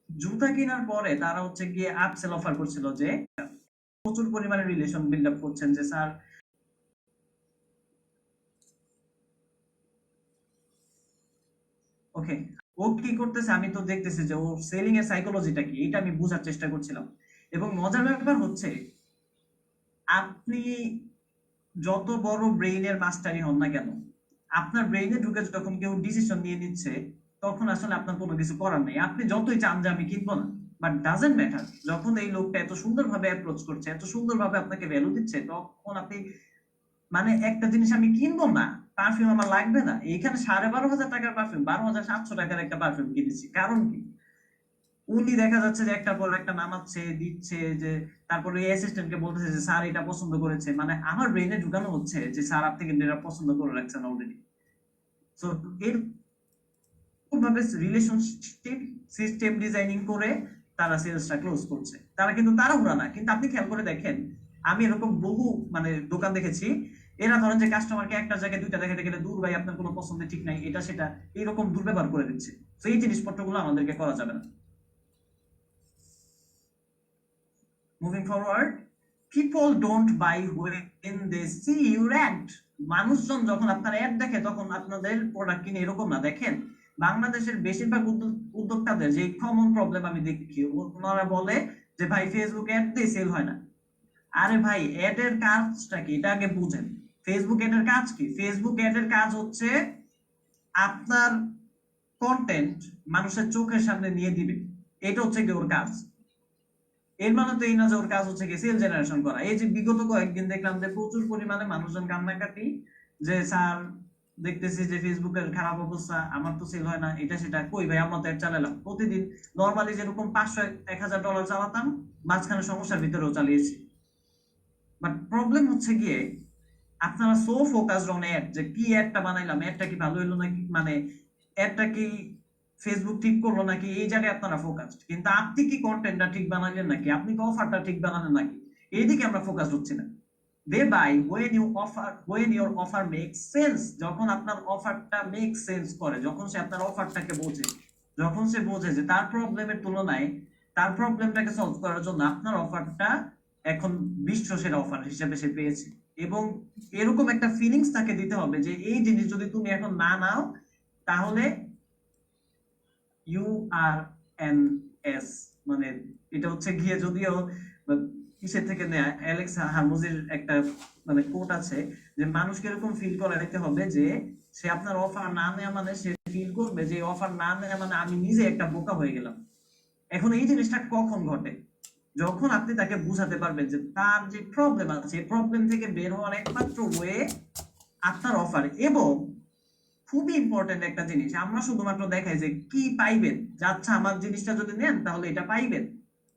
জুতা কেনার পরে তারা হচ্ছে গিয়ে আপসেল অফার করছিল যে প্রচুর পরিমাণে রিলেশন বিল্ড আপ করছেন যে স্যার ওকে, ও কি করতেছে আমি তো দেখতেছি যে ও সেলিং এর সাইকোলজিটা কি, এটা আমি বোঝার চেষ্টা করছিলাম। এবং মজার ব্যাপার হচ্ছে, আপনি যত বড় ব্রেইনের মাস্টারই হন না কেন, আপনার ব্রেইনে ঢুকে যখন কেউ ডিসিশন নিয়ে নিচ্ছে তখন আসলে আপনার কোনো কিছু করার নেই, আপনি যতই চান যে আমি কিনবো না, বাট ডাজেন্ট ম্যাটার, যখন এই লোকটা এত সুন্দরভাবে অ্যাপ্রোচ করছে, এত সুন্দরভাবে আপনাকে ভ্যালু দিচ্ছে, তখন আপনি মানে একটা জিনিস আমি কিনবো না, পারফিউম আমার লাগবে না, এইখানে 12,500 টাকার পারফিউম 12,700 টাকার একটা পারফিউম কিনেছি, কারণ কি? উনি দেখা যাচ্ছে যে একটার পর একটা নামাচ্ছে দিচ্ছে, যে তারপরে অ্যাসিস্ট্যান্টকে বলতেছে যে স্যার এটা পছন্দ করেছে, মানে আমার ব্রেনে ঢুকানো হচ্ছে যে স্যার আপনি কিন্তু এটা পছন্দ করে রাখছেন অলরেডি। সো এরকম ভাবে রিলেশনশিপ সিস্টেম ডিজাইনিং করে তারা সেলসটা ক্লোজ করছে। তারা কিন্তু তাড়াহুড়া না, কিন্তু আপনি খেয়াল করে দেখেন, আমি এরকম বহু মানে দোকান দেখেছি, এরা ধরেন যে কাস্টমারকে একটা জায়গায় দুইটা দেখাতে গেলে দূর ভাই আপনার কোনো পছন্দ ঠিক নাই এটা সেটা এইরকম দুর্ব্যবহার করে দিচ্ছে। তো এই জিনিসপত্রগুলো আমাদেরকে করা যাবে না। Moving forward, people don't by when they see your ad। মানুষজন যখন আপনার অ্যাড দেখে তখন আপনাদের প্রোডাক্ট কিনে, এরকম না। দেখেন বাংলাদেশের বেশিরভাগ উদ্যোক্তাদের যে কমন প্রবলেম আমি দেখি, ওনারা বলে যে ভাই ফেসবুক অ্যাড দিয়ে সেল হয় না। আরে ভাই অ্যাড এর কাজটা কি এটা আগে বুঝেন। ফেসবুক অ্যাড এর কাজ কি? ফেসবুক অ্যাড এর কাজ হচ্ছে আপনার কন্টেন্ট মানুষের চোখের সামনে নিয়ে দিবে, এটা হচ্ছে কি ওর কাজ। এর মানে তো এই না যে ওর কাজ হচ্ছে কি সেল জেনারেশন করা। এই যে বিগত কয়েকদিন দেখলাম যে প্রচুর পরিমাণে মানুষজন কান্নাকাটি, যে স্যার দেখতেছি যে ফেসবুকের খারাপ অবস্থা, আমার তো সেল হয় না এটা সেটা। কই ভাই আমরা তো অ্যাড চালালাম প্রতিদিন, নরমালি যেরকম $500-1,000 চালাতাম, মাঝখানে সমস্যার ভিতরেও চালিয়েছি। বাট প্রবলেম হচ্ছে গিয়ে আপনারা সো ফোকাসড অন অ্যাড, যে কি অ্যাডটা বানাইলাম, অ্যাডটা কি ভালো হলো নাকি, মানে অ্যাডটা কি ফেসবুক ঠিক করলো নাকি, এই জায়গায় আপনারা ফোকাসড। কিন্তু আপনি কি কন্টেন্টটা ঠিক বানালেন নাকি, আপনি কি অফারটা ঠিক বানালেন নাকি, এইদিকে আমরা ফোকাস হচ্ছি না। দে by when your offer makes sense। যখন আপনার অফারটা মেক সেন্স করে, যখন সে আপনার অফারটাকে বোঝে, যখন সে বোঝে যে তার প্রবলেমের তুলনায় তার প্রবলেমটাকে সলভ করার জন্য আপনার অফারটা এখন বিশ্ব সেরা অফার হিসেবে সে পেয়েছে, এবং এরকম একটা ফিলিংস তাকে দিতে হবে যে এই জিনিস যদি তুমি এখন না নাও তাহলে ইউ আর এন এস, মানে এটা হচ্ছে গিয়ে যদিও কিসের থেকে নেয়া, অ্যালেক্স হারমোজির একটা মানে কোট আছে, যে মানুষকে এরকম ফিল করাইতে হবে যে সে আপনার অফার না নেওয়া মানে সে ফিল করবে যে অফার না নেওয়া মানে আমি নিজে একটা বোকা হয়ে গেলাম। এখন এই জিনিসটা কখন ঘটে? যখন আপনি তাকে বুঝাতে পারবেন যে তার যে প্রবলেম আছে, প্রবলেম থেকে বের হওয়ার একমাত্র ওয়ে আপনার অফার। এবং খুবই ইম্পর্টেন্ট একটা জিনিস, আমরা শুধুমাত্র দেখাই যে কি পাইবেন, যে আচ্ছা আমার জিনিসটা যদি নেন তাহলে এটা পাইবেন,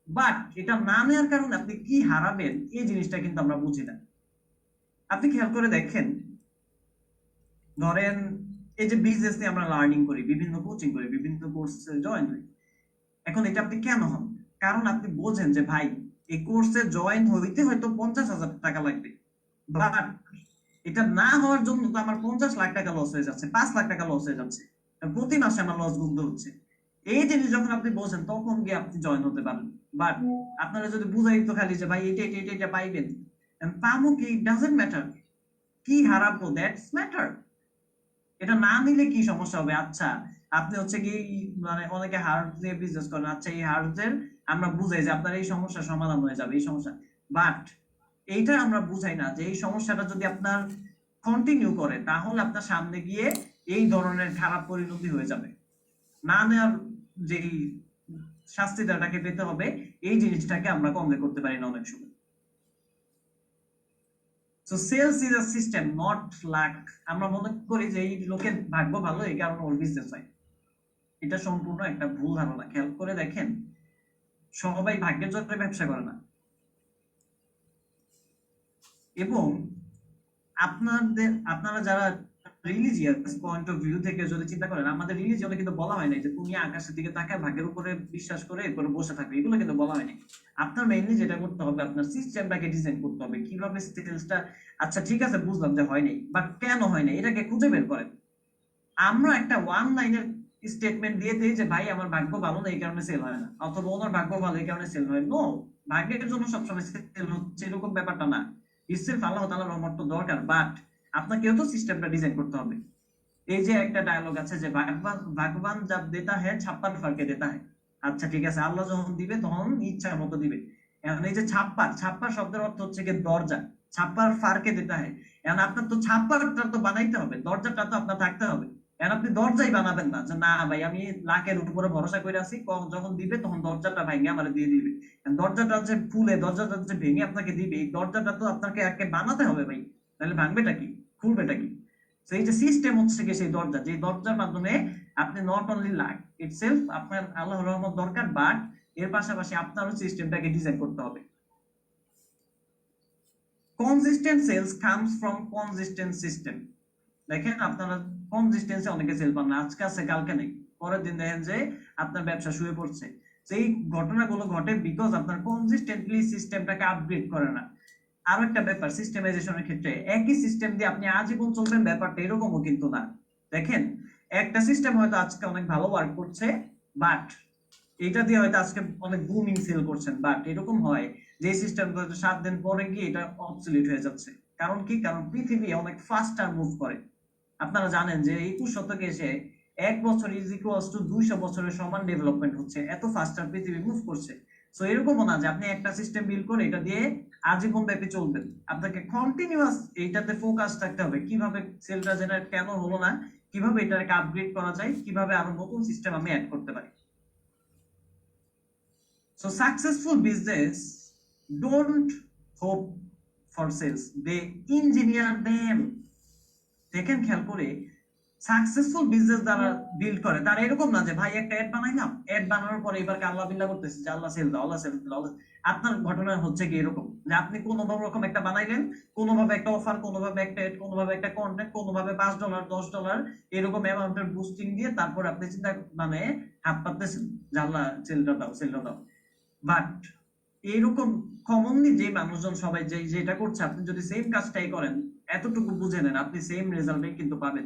বাট এটা না নেওয়ার কারণে আপনি কি হারাবেন এই জিনিসটা কিন্তু আমরা বুঝি না। আপনি খেয়াল করে দেখেন, ধরেন এই যে বিজনেস নিয়ে আমরা লার্নিং করি, বিভিন্ন কোচিং করি, বিভিন্ন কোর্সে জয়েন হই, এখন এটা আপনি কেন হন? কারণ আপনি বোঝেন যে ভাই এই কোর্সে জয়েন হইতে হয়তো 50,000 টাকা লাগবে, বাট এটা না হওয়ার জন্য তো আমার 50 লাখ টাকা লস হয়ে যাচ্ছে, 5 লাখ টাকা লস হয়ে যাচ্ছে, প্রতি মাসে আমার লস গুনতে হচ্ছে। এই জিনিস যখন আপনি বোঝেন তখন গিয়ে আপনি জয়েন হতে পারেন। বাট আপনারা যদি বুঝাই তো খালি যে ভাই এটা এটা এটা এটা পাইবেন, পাবো কি ডাজন্ট ম্যাটার, কি হারাবো দ্যাটস ম্যাটার। এটা না নিলে কি সমস্যা হবে? আচ্ছা আপনি হচ্ছে কি মানে অনেকে হার্ড দিয়ে বিজনেস করেন, আচ্ছা এই হার্ডদের আমরা বুঝাই যে আপনার এই সমস্যার সমাধান হয়ে যাবে এই সমস্যা, বাট এইটা আমরা বুঝাই না যে এই সমস্যাটা যদি আপনার কন্টিনিউ করে তাহলে আপনার সামনে গিয়ে এই ধরনের খারাপ পরিণতি হয়ে যাবে। না নেওয়ার যে শাস্তিটাকে পেতে হবে, এই জিনিসটাকে আমরা কমবে করতে পারি না অনেক সময়। So sales is a system not luck. আমরা মনে করি যে এই লোকের ভাগ্য ভালো এই কারণে ওর বিজনেস হয়, এটা সম্পূর্ণ একটা ভুল ধারণা। খেয়াল করে দেখেন সবাই ভাগ্যের জোরে ব্যবসা করে না। এবং আপনারা যারা রিলিজিয়াস পয়েন্ট অফ ভিউ থেকে যদি চিন্তা করেন, আমাদের রিলিজিয়নে কিন্তু বলা হয় না যে তুমি আকাশের দিকে তাকায় ভাগ্যের উপরে বিশ্বাস করে এরপরে বসে থাকবে, এগুলো কিন্তু বলা হয়নি। আপনার মেইনলি যেটা করতে হবে আপনার সিস্টেমটাকে ডিজাইন করতে হবে, কিভাবে সেলসটা। আচ্ছা ঠিক আছে বুঝলাম যে হয়নি, বাট কেন হয়নি এটাকে খুঁজে বের করেন। আমরা একটা ওয়ান লাইনের স্টেটমেন্ট দিয়ে দিই যে ভাই আমার ভাগ্য ভালো না এই কারণে সেল হয় না, অথবা ওনার ভাগ্য ভালো এই কারণে সেল হয়। নো, ভাগ্যের জন্য সবসময় সেল হচ্ছে এরকম ব্যাপারটা না। ইসেলফ আল্লাহ তাআলার রহমত তো দরকার, বাট আপনাকেও তো সিস্টেমটা ডিজাইন করতে হবে। এই যে একটা ডায়লগ আছে যে ভগবান জব দেতা হ্যায় 56 ফারকে দেতা হ্যায়। আচ্ছা ঠিক আছে আল্লাহ যখন দিবে তখন ইচ্ছা মতো দিবে। এখন এই যে 56 শব্দের অর্থ হচ্ছে কি দরজা, 56 ফারকে দেতা হ্যায়। এখন আপনার তো 56টা তো বানাইতে হবে, দরজাটা তো আপনার থাকতে হবে। এখন আপনি দরজাই বানাবেন না যে না ভাই আমি লাখের উপরে ভরসা করে আছি, যখন দিবে তখন দরজাটা ভেঙে আমার দিয়ে দিবে। দরজাটা যে ফুলে দরজাটা যে ভেঙে আপনাকে দিবে, এই দরজাটা তো আপনাকে একে বানাতে হবে ভাই, তাহলে ভাঙবেটা কি, খুলবেটা কি? তো এই যে সিস্টেম হচ্ছে কি সেই দরজা, যে দরজার মাধ্যমে আপনি নট অনলি লাক ইটসেলফ আপনার আল্লাহর রহমত দরকার, বাট এর পাশাপাশি আপনারও সিস্টেমটাকে ডিজাইন করতে হবে। Consistent sales comes from consistent system. দেখেন আপনারা কনসিস্টেন্সি অনেকে সেল পান না, আজকে আছে কালকে নেই, পরের দিন দেখেন যে আপনার ব্যবসা শুয়ে পড়ছে। সেই ঘটনাগুলো ঘটে বিকজ আপনার কনসিস্টেন্টলি সিস্টেমটাকে আপগ্রেড করে না। আরো একটা ব্যাপার সিস্টেমাইজেশনের ক্ষেত্রে, একই সিস্টেম দিয়ে আপনি আজীবন চলবেন ব্যাপারটা এরকমও কিন্তু না। দেখেন একটা সিস্টেম হয়তো আজকে অনেক ভালো ওয়ার্ক করছে, বাট এটা দিয়ে হয়তো আজকে অনেক বুমিং সেল করছেন, বাট এরকম হয় যে সিস্টেম 7 দিন পরে গিয়ে এটা অবসলিট হয়ে যাচ্ছে। কারণ কি? কারণ পৃথিবী অনেক ফাস্টার মুভ করে। আপনারা জানেন যে 21 শতকে এসে 1 বছর ইজ ইকুয়ালস টু 200 বছরের সমান ডেভেলপমেন্ট হচ্ছে, এত ফাস্টার পৃথিবী মুভ করছে। সো এরকমও না যে আপনি একটা সিস্টেম বিল্ড করে এটা দিয়ে আজীবন ব্যাপী চলবেন, আপনাকে কন্টিনিউয়াস এইটাতে ফোকাস থাকতে হবে কিভাবে সেলটা জেনারেট কেন হলো না, কিভাবে এটাকে আপগ্রেড করা যায়, কিভাবে আরো নতুন সিস্টেম আমি অ্যাড করতে পারি। So successful business don't hope for sales, they engineer them. দেখেন খেয়াল করে, সাকসেসফুল বিজনেস যারা বিল্ড করে তারা এরকম না যে ভাই একটা অ্যাড বানাইলাম, অ্যাড বানানোর পরে এবারকে আল্লাহ বিল্লাহ করতেছে যে আল্লাহ সেল দাও, আল্লাহ সেল দাও। আপনার ঘটনা হচ্ছে কি এরকম যে আপনি কোনোভাবে রকম একটা বানাইলেন, কোনোভাবে একটা অফার, কোনোভাবে একটা অ্যাড, কোনোভাবে একটা কন্টেন্ট, কোনোভাবে $5 $10 এরকম অ্যামাউন্টের বুস্টিং দিয়ে তারপর আপনি চিন্তা মানে হাত পাততেছেন যে আল্লাহ সেলটা দাও, সেলটা দাও। বাট এইরকম কমনলি যে মানুষজন সবাই যে যেটা করছে, আপনি যদি সেম কাজটাই করেন, এতটুকু বুঝে নেন আপনি সেম রেজাল্টই কিন্তু পাবেন।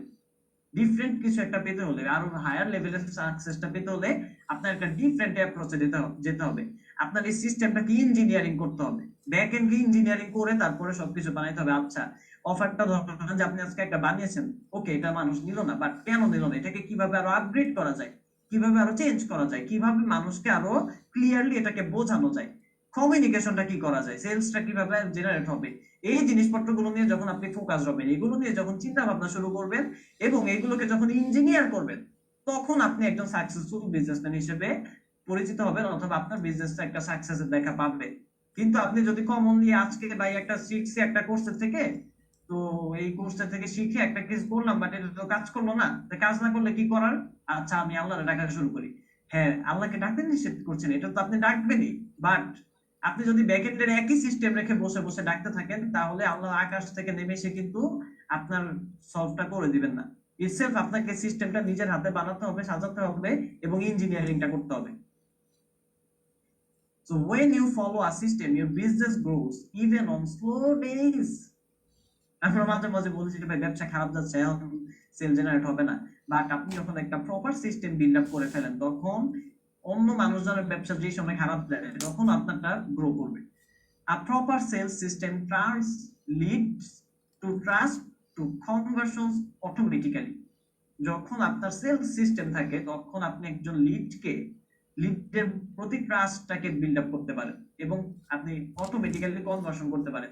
ডিফারেন্ট কিছু একটা পেতে হলে, আরো হায়ার লেভেলের সাকসেসটা পেতে হলে আপনার একটা ডিফারেন্ট অ্যাপ্রোচে যেতে হবে। আপনার এই সিস্টেমটাকে ইঞ্জিনিয়ারিং করতে হবে, ব্যাক এন্ড ইঞ্জিনিয়ারিং করে তারপরে সবকিছু বানাইতে হবে। আচ্ছা অফারটা ধরেন যে আপনি আজকে একটা বানিয়েছেন, ওকে এটা মানুষ নিল না, বাট কেন নিল না? এটাকে কিভাবে আরো আপগ্রেড করা যায়, কিভাবে আরো চেঞ্জ করা যায়, কিভাবে মানুষকে আরো ক্লিয়ারলি এটাকে বোঝানো যায়, কমিউনিকেশনটা কি করা যায়, সেলসটা কিভাবে জেনারেট হবে, এই জিনিসপত্রগুলো নিয়ে যখন আপনি ফোকাস হবেন, এগুলো নিয়ে যখন চিন্তা ভাবনা শুরু করবেন এবং এগুলোকে যখন ইঞ্জিনিয়ার করবেন, তখন আপনি একজন সাকসেসফুল বিজনেসম্যান হিসেবে পরিচিত হবেন, অথবা আপনার বিজনেসটা একটা সাকসেসের দেখা পাবে। কিন্তু আপনি যদি কমনলি আজকে ভাই একটা শিখছি একটা কোর্সের থেকে, তো এই কোর্সটা থেকে শিখে একটা কিছু করলাম, বাট এটা তো কাজ করলো না, কাজ না করলে কি করার? আচ্ছা আমি আল্লাহরে ডাকা শুরু করি। হ্যাঁ আল্লাহকে ডাকতে নিষেধ করছেন, এটা তো আপনি ডাকবেনই, বাট আপনি যদি ব্যাকএন্ডের একই সিস্টেম রেখে বসে বসে ডাকতে থাকেন, তাহলে আল্লাহ আকাশ থেকে নেমে এসে কিন্তু আপনার সলভটা করে দিবেন না। ইটসেলফ আপনাকে সিস্টেমটা নিজের হাতে বানাতে হবে, সাজাতে হবে এবং ইঞ্জিনিয়ারিংটা করতে হবে। So when you follow a system, your business grows even on slow days. আমরা মাঝে মাঝে বলছি যে ভাই ব্যবসা খারাপ যাচ্ছে, এখন সেল জেনারেট হবে না, বাট আপনি যখন একটা প্রপার সিস্টেম বিল্ড আপ করে ফেলেন, তখন অন্য মানুষজনের ব্যবসা যে সময় খারাপ যায় তখন আপনারটা গ্রো করবে। A proper sales system turns leads to trust to conversions automatically. যখন আপনার সেলস সিস্টেম থাকে তখন আপনি একজন লিডের প্রতি ট্রাস্টটাকে বিল্ড আপ করতে পারেন এবং আপনি অটোমেটিক্যালি কনভার্সন করতে পারেন।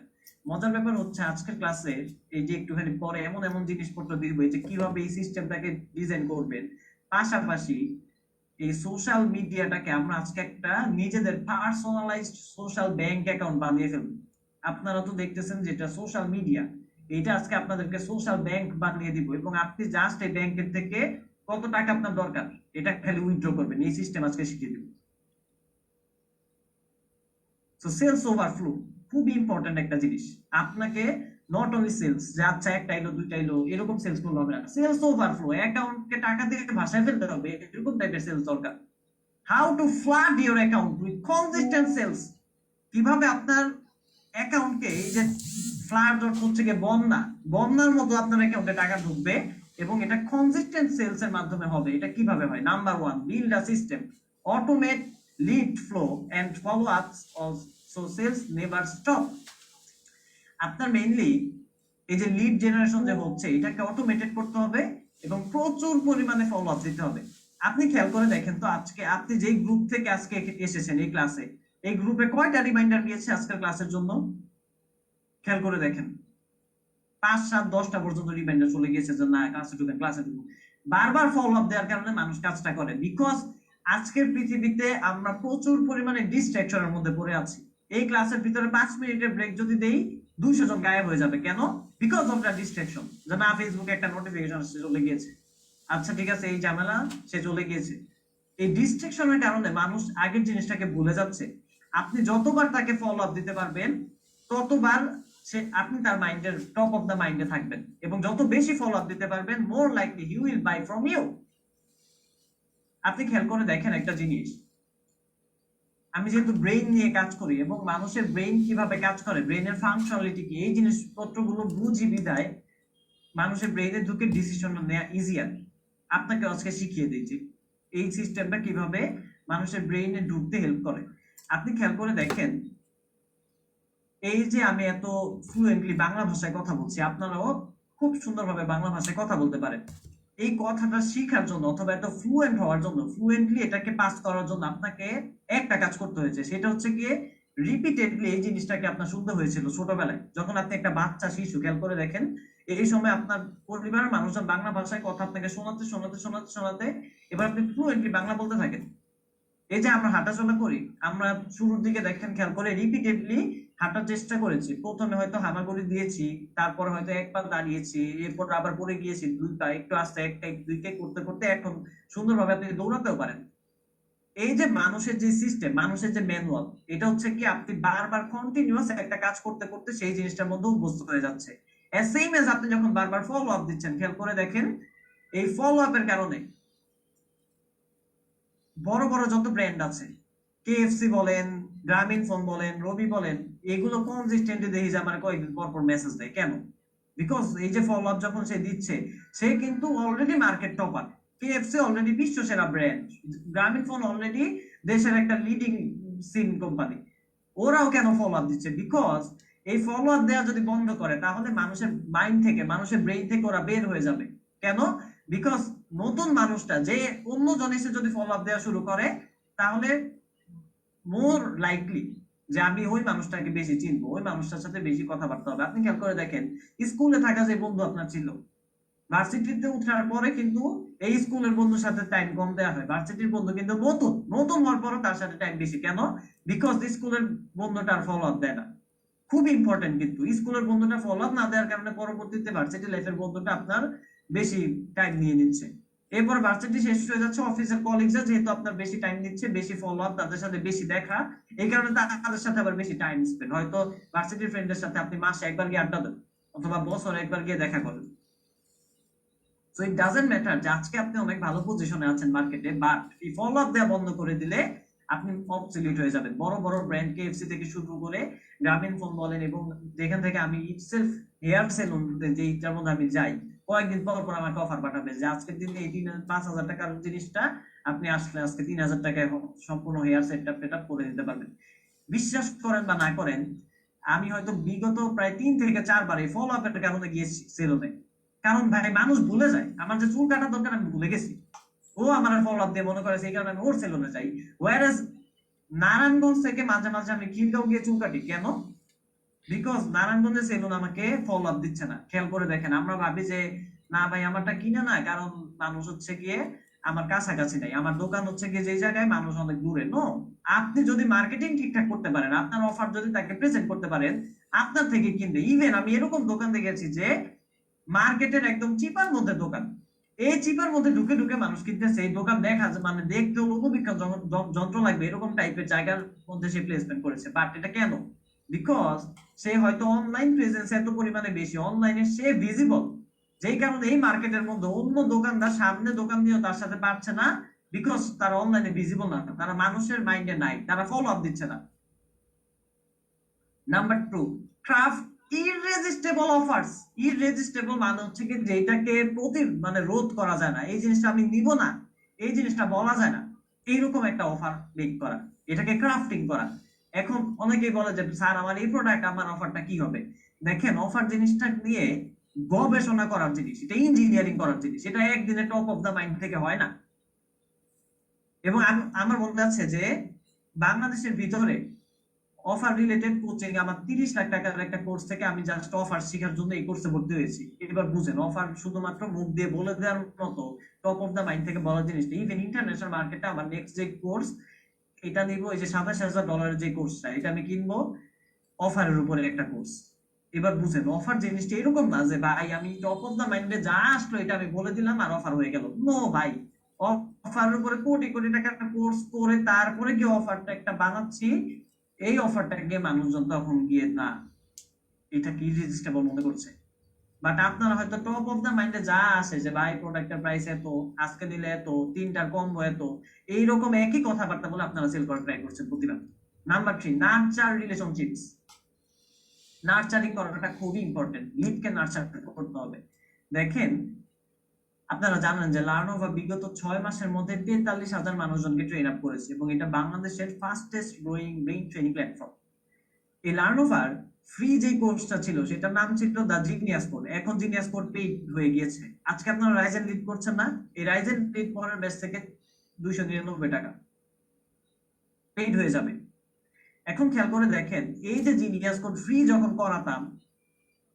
মজার ব্যাপার হচ্ছে আজকের ক্লাসে এই যে একটুখানি পরে এমন এমন জিনিসপত্র দিব যে কিভাবে এই সিস্টেমটাকে ডিজাইন করবেন, পাশাপাশি এই সোশ্যাল মিডিয়াটাকে আমরা আজকে একটা নিজেদের পার্সোনালাইজড সোশ্যাল ব্যাংক অ্যাকাউন্ট বানিয়ে ফেলবো। আপনারা তো দেখতেছেন যেটা সোশ্যাল মিডিয়া, এটা আজকে আপনাদেরকে সোশ্যাল ব্যাংক বানিয়ে দিব এবং আপনি জাস্ট এই ব্যাংকের থেকে কত টাকা আপনার দরকার এটা খালি উইথড্র করবেন, এই সিস্টেম আজকে শিখিয়ে দিব। সো সেলস ওভারফ্লো খুবই ইম্পর্টেন্ট একটা জিনিস। আপনাকে নট অনলি সেলস যে আচ্ছা একটা এলো দুইটা এলো এরকম সেলস করলে হবে না, সেলস ওভারফ্লো, অ্যাকাউন্টকে টাকা দিয়ে ভাষায় ফেলতে হবে, এরকম টাইপের সেলস দরকার। How to flood your account with consistent sales, কিভাবে আপনার অ্যাকাউন্টকে, এই যে ফ্লাড হচ্ছে গিয়ে বন্যার মতো আপনার অ্যাকাউন্টে টাকা ঢুকবে এবং এটা কনসিস্টেন্ট সেলস এর মাধ্যমে হবে। এটা কিভাবে হয়? Number 1, build a system, automate lead flow and follow ups so sales never stop. আপনার মেইনলি এই যে লিড জেনারেশন যে হচ্ছে এটাকে অটোমেটেড করতে হবে এবং প্রচুর পরিমাণে ফলো আপ দিতে হবে। আপনি খেয়াল করে দেখেন তো, আজকে আপনি যেই গ্রুপ থেকে আজকে এসেছেন এই ক্লাসে, এই গ্রুপে কয়টা রিমাইন্ডার গিয়েছে আজকের ক্লাসের জন্য? খেয়াল করে দেখেন, 5 7 10টা পর্যন্ত রিমাইন্ডার চলে গিয়েছে যে না ক্লাসে ঢুকেন ক্লাসে ঢুকুন। বারবার ফলো আপ দেওয়ার কারণে মানুষ কাজটা করে। বিকজ আজকের পৃথিবীতে আমরা প্রচুর পরিমাণে ডিস্ট্রাকশনের মধ্যে পড়ে আছি। এই ক্লাসের ভিতরে 5 মিনিটের ব্রেক যদি দেই 200 জন গায়েব হয়ে যাবে। কেন? Because of the distraction. যে না, ফেসবুকে একটা নোটিফিকেশন আসছে, চলে গিয়েছে, আচ্ছা ঠিক আছে, এই ঝামেলা, সে চলে গিয়েছে। এই ডিস্ট্রাকশনের কারণে মানুষ আগের জিনিসটাকে ভুলে যাচ্ছে। আপনি যতবার তাকে ফলো আপ দিতে পারবেন ততবার আপনি তার মাইন্ডের টপ অফ দা মাইন্ডে থাকবেন, এবং যত বেশি ফলো আপ দিতে পারবেন more likely he will buy from you. আপনি খেয়াল করে দেখেন একটা জিনিস, আমি যেহেতু ব্রেইন নিয়ে কাজ করি এবং মানুষের ব্রেইন কিভাবে কাজ করে, ব্রেইনের ফাংশনালিটি কি, এই জিনিসপত্রগুলো বুঝি বিদায় মানুষের ব্রেইনে ঢুকে ডিসিশন নেওয়া ইজিয়ার। আপনাকে আজকে শিখিয়ে দিয়েছি এই সিস্টেমটা কিভাবে মানুষের ব্রেইনে ঢুকতে হেল্প করে। আপনি খেয়াল করে দেখেন, এই যে আমি এত ফ্লুয়েন্টলি বাংলা ভাষায় কথা বলছি, আপনারাও খুব সুন্দরভাবে বাংলা ভাষায় কথা বলতে পারেন। এই কথাটা শেখার জন্য অথবা এত ফ্লুয়েন্ট হওয়ার জন্য, ফ্লুয়েন্টলি এটাকে পাস করার জন্য আপনাকে একটা কাজ করতে হয়েছে, সেটা হচ্ছে গিয়ে রিপিটেডলি এই জিনিসটাকে আপনার শুনতে হয়েছিল ছোটবেলায়। যখন আপনি একটা বাচ্চা শিশু, খেয়াল করে দেখেন, এই সময় আপনার পরিবারের মানুষজন বাংলা ভাষায় কথা আপনাকে শোনাতে শোনাতে শোনাতে শোনাতে এবার আপনি ফ্লুয়েন্টলি বাংলা বলতে থাকেন। এই যে আমরা হাঁটাচলা করি, আমরা শুরুর দিকে দেখেন খেয়াল করে রিপিটেডলি হাঁটার চেষ্টা করেছি। প্রথমে হয়তো হামাগুড়ি দিয়েছি, তারপর হয়তো এক পা দাঁড়িয়েছি, এরপর আবার পড়ে গিয়েছি, দুই পা একটু আস্তে, একটা দুইকে করতে করতে এখন সুন্দরভাবে আপনি দৌড়াতেও পারেন। এই যে মানুষের যে সিস্টেম, মানুষের যে ম্যানুয়াল, এটা হচ্ছে কি আপনি বারবার কন্টিনিউয়াস একটা কাজ করতে করতে সেই জিনিসটার মধ্যে অভ্যস্ত হয়ে যাচ্ছে। সেম এজ আপনি যখন বারবার ফলো আপ দিচ্ছেন, খেয়াল করে দেখেন, এই ফলো আপের কারণে বড় বড় যত ব্র্যান্ড আছে, কেএফসি বলেন, গ্রামীণ ফোন বলেন, রবি বলেন, এগুলো কনসিস্টেন্টলি দেখি যে আমার কয়েকদিন পর পর মেসেজ দেয়। কেন? বিকজ এই যে ফলো আপ যখন সে দিচ্ছে, সে কিন্তু already market topper. KFC already বিশ্ব সেরা ব্র্যান্ড, গ্রামীণ ফোন অলরেডি দেশের একটা লিডিং সিম কোম্পানি। ওরাও কেন ফলো আপ দিচ্ছে? বিকজ এই ফলো আপ দেওয়া যদি বন্ধ করে, তাহলে মানুষের মাইন্ড থেকে, মানুষের ব্রেইন থেকে ওরা বের হয়ে যাবে। কেন? বিকজ নতুন মানুষটা যে অন্য জন এসে যদি ফলো আপ দেওয়া শুরু করে, তাহলে মোর লাইকলি যে আমি ওই মানুষটাকে বেশি চিনবো, ওই মানুষটার সাথে বেশি কথাবার্তা হবে। আপনি খেয়াল করে দেখেন, স্কুলে থাকা যে বন্ধু আপনার ছিল, ভার্সিটিতে উঠার পরে কিন্তু এই স্কুলের বন্ধুর সাথে টাইম কম দেওয়া হয়। ভার্সিটির বন্ধু কিন্তু নতুন নতুন হওয়ার পরও তার সাথে টাইম বেশি। কেন? বিকজ স্কুলের বন্ধুটা আর ফলো আপ দেয় না। খুব ইম্পর্টেন্ট, কিন্তু স্কুলের বন্ধুটা ফলো আপ না দেওয়ার কারণে পরবর্তীতে ভার্সিটি লাইফের বন্ধুটা আপনার বেশি টাইম নিয়ে নিচ্ছে। এরপর ভার্সিটি শেষ হয়ে যাচ্ছে, অফিসের কলিগরা যেহেতু আপনার বেশি টাইম নিচ্ছে, বেশি ফলো আপ, তাদের সাথে বেশি দেখা, এই কারণে তাদের সাথে আবার বেশি টাইম স্পেন্ড। হয়তো ভার্সিটির ফ্রেন্ডের সাথে আপনি মাসে একবার গিয়ে আড্ডা দেন, অথবা বছরে একবার গিয়ে দেখা করেন। সো ইট ডাজন্ট ম্যাটার যে আজকে আপনি অনেক ভালো পজিশনে আছেন মার্কেটে, বাট এই ফলো আপ দেওয়া বন্ধ করে দিলে আপনি অবসলিউট হয়ে যাবেন। বড় বড় ব্র্যান্ড কেএফসি থেকে শুরু করে গ্রামীণ ফোন বলেন, এবং যেখান থেকে আমি ইটসেলফ হেয়ার সেলুন, যে এইটার মধ্যে আমি যাই, কয়েকদিন পর পর আমাকে অফার পাঠাবে যে আজকের দিনে এই 5,000 টাকার জিনিসটা আপনি আসলে আজকে 3,000 টাকায় সম্পূর্ণ হেয়ার সেটআপ টেটআপ করে দিতে পারবেন। বিশ্বাস করেন বা না করেন, আমি হয়তো বিগত প্রায় 3 থেকে 4 বার এই ফলো আপের কারণে গিয়েছি সেলুনে। কারণ ভাই মানুষ ভুলে যায়, আমার যে চুল কাটার দরকার আমি ভুলে গেছি, ও আমার ফলো আপ দিয়ে মনে করে, সেই কারণে আমি ওর সেলুনে যাই। ওয়ারেজ নারায়ণগঞ্জ থেকে মাঝে মাঝে আমি খিলগাঁও গিয়ে চুল কাটি। কেন? বিকজ নারায়ণগঞ্জের সেলুন আমাকে ফলো আপ দিচ্ছে না। খেয়াল করে দেখেন, আমরা ভাবি যে না ভাই আমারটা কিনে না, কারণ মানুষ হচ্ছে গিয়ে আমার কাছাকাছি নাই, আমার দোকান হচ্ছে গিয়ে যে জায়গায়, মানুষ অনেক দূরে। নো, আপনি যদি মার্কেটিং ঠিকঠাক করতে পারেন, আপনার অফার যদি তাকে প্রেজেন্ট করতে পারেন, আপনার থেকে কিনবে। ইভেন আমি এরকম দোকান দেখেছি যে মার্কেটের একদম চিপার মধ্যে দোকান, এই চিপার মধ্যে ঢুকে ঢুকে মানুষ কিনতেছে। এই দোকান দেখা মানে দেখতে লোকবিজ্ঞান যন্ত্র লাগবে এরকম টাইপের জায়গার মধ্যে সে প্লেসমেন্ট করেছে। বাট এটা কেন? বিকজ সে হয়তো অনলাইন প্রেজেন্স এত পরিমাণে বেশি, অনলাইনে সে ভিজিবল, যেই কারণে এই মার্কেটের মধ্যে অন্য দোকানদার সামনে দোকান দিয়েও তার সাথে পারছে না। বিকজ তারা অনলাইনে ভিজিবল না, তারা মানুষের মাইন্ডে নাই, তারা ফলো আপ দিচ্ছে না। Number 2, craft irresistible offers. Irresistible মানে হচ্ছে কি যেটাকে মানে রোধ করা যায় না, এই জিনিসটা আমি নিব না, এই জিনিসটা বলা যায় না, এইরকম একটা অফার মেক করা, এটাকে ক্রাফটিং করা। এখন অনেকেই বলে যে স্যার আমার এই প্রোডাক্ট, আমার অফারটা কি হবে? দেখেন, অফার জিনিসটা নিয়ে গবেষণা করার জিনিস, এটা ইঞ্জিনিয়ারিং করার জিনিস, এটা একদিনে টপ অফ দা মাইন্ড থেকে হয় না। এবং আমার মনে আছে যে বাংলাদেশের ভিতরে অফার রিলেটেড কোচিং, আমার 30 লাখ টাকার একটা কোর্স থেকে আমি জাস্ট অফার শেখার জন্য এই কোর্সে ভর্তি হয়েছি। এবার বুঝেন, অফার শুধুমাত্র মুখ দিয়ে বলে দেওয়ার মতো টপ অফ দা মাইন্ড থেকে বলা জিনিসটা। ইভেন ইন্টারন্যাশনাল মার্কেটে আমার নেক্সট যে কোর্স এটা নিব, এই যে $27,000 যে কোর্সটা, এটা আমি কিনবো অফারের উপরে একটা কোর্স। এবার বুঝেন অফার জিনিসটা এরকম না যে ভাই আমি টপ অফ দা মাইন্ডে যা আসলো এটা আমি বলে দিলাম আর অফার হয়ে গেল। নো ভাই, অফারের উপরে কোটি কোটি টাকার একটা কোর্স করে তারপরে কি অফারটা একটা বানাচ্ছি, এই অফারটাকে মানুষজন তখন গিয়ে না এটা কি রেজিস্টেবল মনে করছে। বাট আপনারা হয়তো টপ অফ দা মাইন্ডে যা আসে যে ভাই প্রোডাক্টের প্রাইস এত, আজকে দিলে এত, তিনটার কম্বো এত, এইরকম একই কথাবার্তা বলে আপনারা সেল করার ট্রাই করছেন প্রতিবার। Number 3, nurture relationships. নার্চারিং করাটা খুবই ইম্পর্টেন্ট, লিডকে নার্চার করতে হবে। দেখেন আপনারা জানেন যে লার্নোভা বিগত 6 মাসের মধ্যে 43,000 মানুষজনকে ট্রেন আপ করেছে এবং এটা বাংলাদেশের fastest growing brain training platform. এই লার্নোভার ফ্রি যে কোর্সটা ছিল সেটার নাম ছিল দা জিনিয়াস কোড, এখন জিনিয়াস কোড পেইড হয়ে গিয়েছে। আজকে আপনারা রাইজেন লিড করছেন না, এই রাইজেন লিড পরের ব্যাচ থেকে $299 পেইড হয়ে যাবে। এখন খেয়াল করে দেখেন এই যে জিনিয়াস কোড ফ্রি যখন করাতাম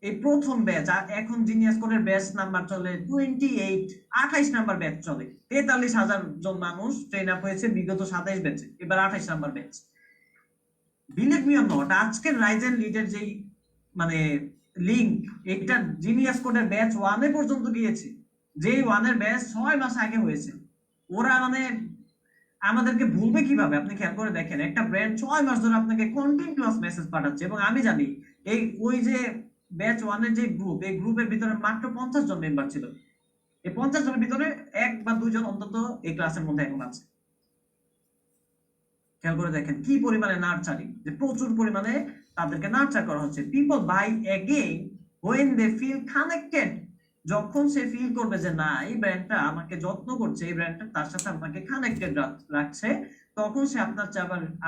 এই প্রথম ব্যাচ, আর এখন জিনিয়াস কোডের ব্যাচ নাম্বার চলে 28 নাম্বার ব্যাচ চলে। 43,000 জন মানুষ ট্রেন আপ হয়েছে বিগত 27 ব্যাচে, এবার 28 number batch. Believe me or not, আজকের রাইজেন লিডের যেই মানে লিংক, এটা জিনিয়াস কোডের ব্যাচ 1 এ পর্যন্ত গিয়েছে, যেই 1 এর ব্যাচ 6 মাস আগে হয়েছে। ওরা মানে আমাদেরকে ভুলবে কিভাবে? আপনি খেয়াল করে দেখেন একটা ব্র্যান্ড 6 মাস ধরে আপনাকে কন্টিনিউয়াস মেসেজ পাঠাচ্ছে এবং আমি জানি এই ওই যে ব্যাচ 1 এর যে গ্রুপ, এই গ্রুপের ভিতরে মাত্র 50 জন মেম্বার ছিল। এই 50 জনের ভিতরে 1 বা 2 জন অন্তত এই ক্লাসের মধ্যে এখন আছে। খেয়াল করে দেখেন কি পরিমাণে নার্চারিং, যে প্রচুর পরিমাণে তাদেরকে নার্চার করা হচ্ছে। People buy again when they feel connected, যখন সে ফিল করবে যে না এই ব্র্যান্ডটা আমাকে যত্ন করছে, এই ব্র্যান্ডটা তার সাথে আমাকে কানেক্টেড রাখছে, তখন সে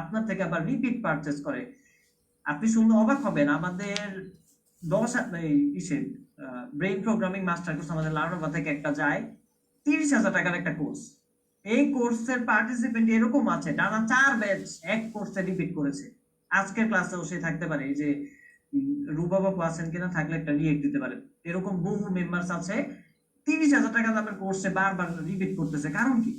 আপনার থেকে আবার রিপিট পারচেজ করে। আপনি শুনলে অবাক হবেন, আমাদের 10 ব্রেইন প্রোগ্রামিং মাস্টার কোর্স আমাদের লার্নোভা থেকে একটা যায় 30,000 টাকার একটা কোর্স। এই কোর্সের পার্টিসিপেন্ট এরকম আছে টানা 4 ব্যাচ এক কোর্সে রিপিট করেছে। আজকের ক্লাসেও সে থাকতে পারে, এই যে রুবা বাবু আছেন কিনা, থাকলে একটা রিয়েক্ট দিতে পারে। এরকম বহু মেম্বার্স আছে 30,000 টাকা দামের কোর্সে বারবার রিপিট করতেছে। কারণ কি?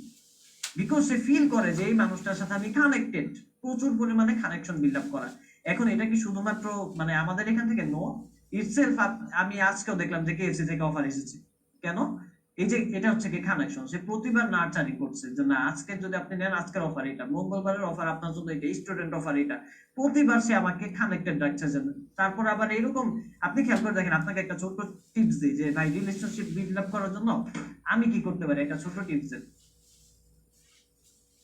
বিকজ সে ফিল করে যে এই মানুষটার সাথে আমি কানেক্টেড, প্রচুর পরিমাণে কানেকশন বিল্ড আপ করা। এখন এটা কি শুধুমাত্র মানে আমাদের এখান থেকে? No, itself. আমি আজকেও দেখলাম যে কেএফসি থেকে অফার এসেছে। কেন? এই যে এটা হচ্ছে কি কানেকশন, সে প্রতিবার নার্চারিং করছে যে না আজকে যদি আপনি নেন আজকের অফার এটা, মঙ্গলবারের অফার আপনার জন্য এটা, স্টুডেন্ট অফার এটা, প্রতিবার সে আমাকে কানেক্টেড রাখছে। তারপর আবার এরকম আপনি খেয়াল করে দেখেন, আপনাকে একটা ছোট টিপস দিই যে ভাই রিলেশনশিপ বিল্ড আপ করার জন্য আমি কি করতে পারি, একটা ছোট টিপস দেন।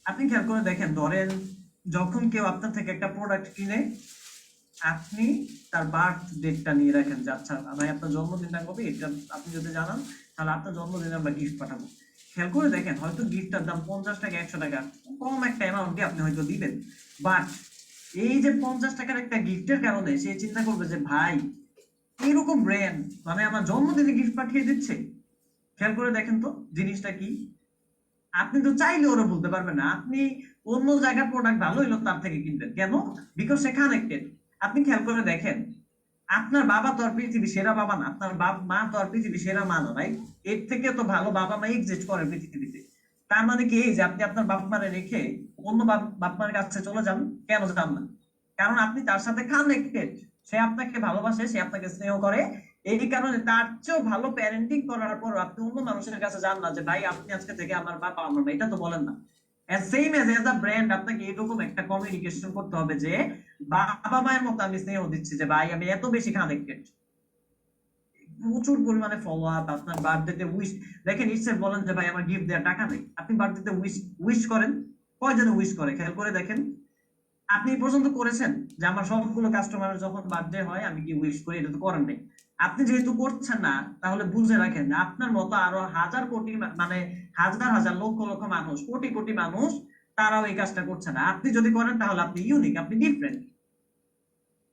আপনি খেয়াল করে দেখেন, ধরেন যখন কেউ আপনার থেকে একটা প্রোডাক্ট কিনে, আপনি তার বার্থ ডেটটা নিয়ে রাখেন যে আচ্ছা ভাই আপনার জন্মদিনটা কবে, এটা আপনি যদি জানান তাহলে আপনার জন্মদিনে আমরা গিফট পাঠাবো। খেয়াল করে দেখেন হয়তো গিফটটার দাম 50 টাকা 100 টাকা, কম একটা অ্যামাউন্টে আপনি হয়তো দিবেন, বাট এই যে 50 টাকার একটা গিফটের কারণে সে চিন্তা করবে যে ভাই এইরকম ব্র্যান্ড মানে আমার জন্মদিনে গিফট পাঠিয়ে দিচ্ছে। খেয়াল করে দেখেন তো জিনিসটা কি। আপনি তো চাইলে ওরা বলতে পারবেন না, আপনি অন্য জায়গার প্রোডাক্ট ভালো হইলো তার থেকে কিনবেন কেন? Because say connected. আপনি খেয়াল করে দেখেন, আপনার বাবা তো আর পৃথিবীর সেরা বাবা না, আপনার মা তো আর পৃথিবীর সেরা মা না, রাইট? এর থেকে তো ভালো বাবা মা এক্সিস্ট করে পৃথিবীতে। তার মানে কি এই যে আপনি আপনার বাপ মারে রেখে অন্য বাপ মার কাছে চলে যান? কেন যান না? কারণ আপনি তার সাথে কানেক্টেড, সে আপনাকে ভালোবাসে, সে আপনাকে স্নেহ করে। এই কারণে তার চেয়েও ভালো প্যারেন্টিং করার পর আপনি অন্য মানুষের কাছে যান না যে ভাই আপনি আজকে থেকে আমার বাবা আমার মা, এটা তো বলেন না। সেম এজ আ ব্র্যান্ড আপনাকে এরকম একটা কমিউনিকেশন করতে হবে যে বাবা মায়ের মতো আমি স্নেহ দিচ্ছি, যে ভাই আমি এত বেশি কানেক্টেড। প্রচুর পরিমাণে ফলো আপ, আপনার বার্থডেতে উইশ দেখেন, ইটসে বলেন যে ভাই আমার গিফট দেওয়ার টাকা নেই, আপনি বার্থডেতে উইশ করেন, কয়জন উইশ করে? খেয়াল করে দেখেন আপনি এই পর্যন্ত করেছেন যে আমার সবগুলো কাস্টমারের যখন বার্থডে হয় আমি কি উইশ করি? এটা তো করেন নাই। আপনি যেহেতু করছেন না তাহলে বুঝে রাখেন আপনার মতো আরো হাজার কোটি মানে হাজার হাজার লক্ষ লক্ষ মানুষ, কোটি কোটি মানুষ, তারাও এই কাজটা করছে না। আপনি যদি করেন তাহলে আপনি ইউনিক, আপনি ডিফারেন্ট।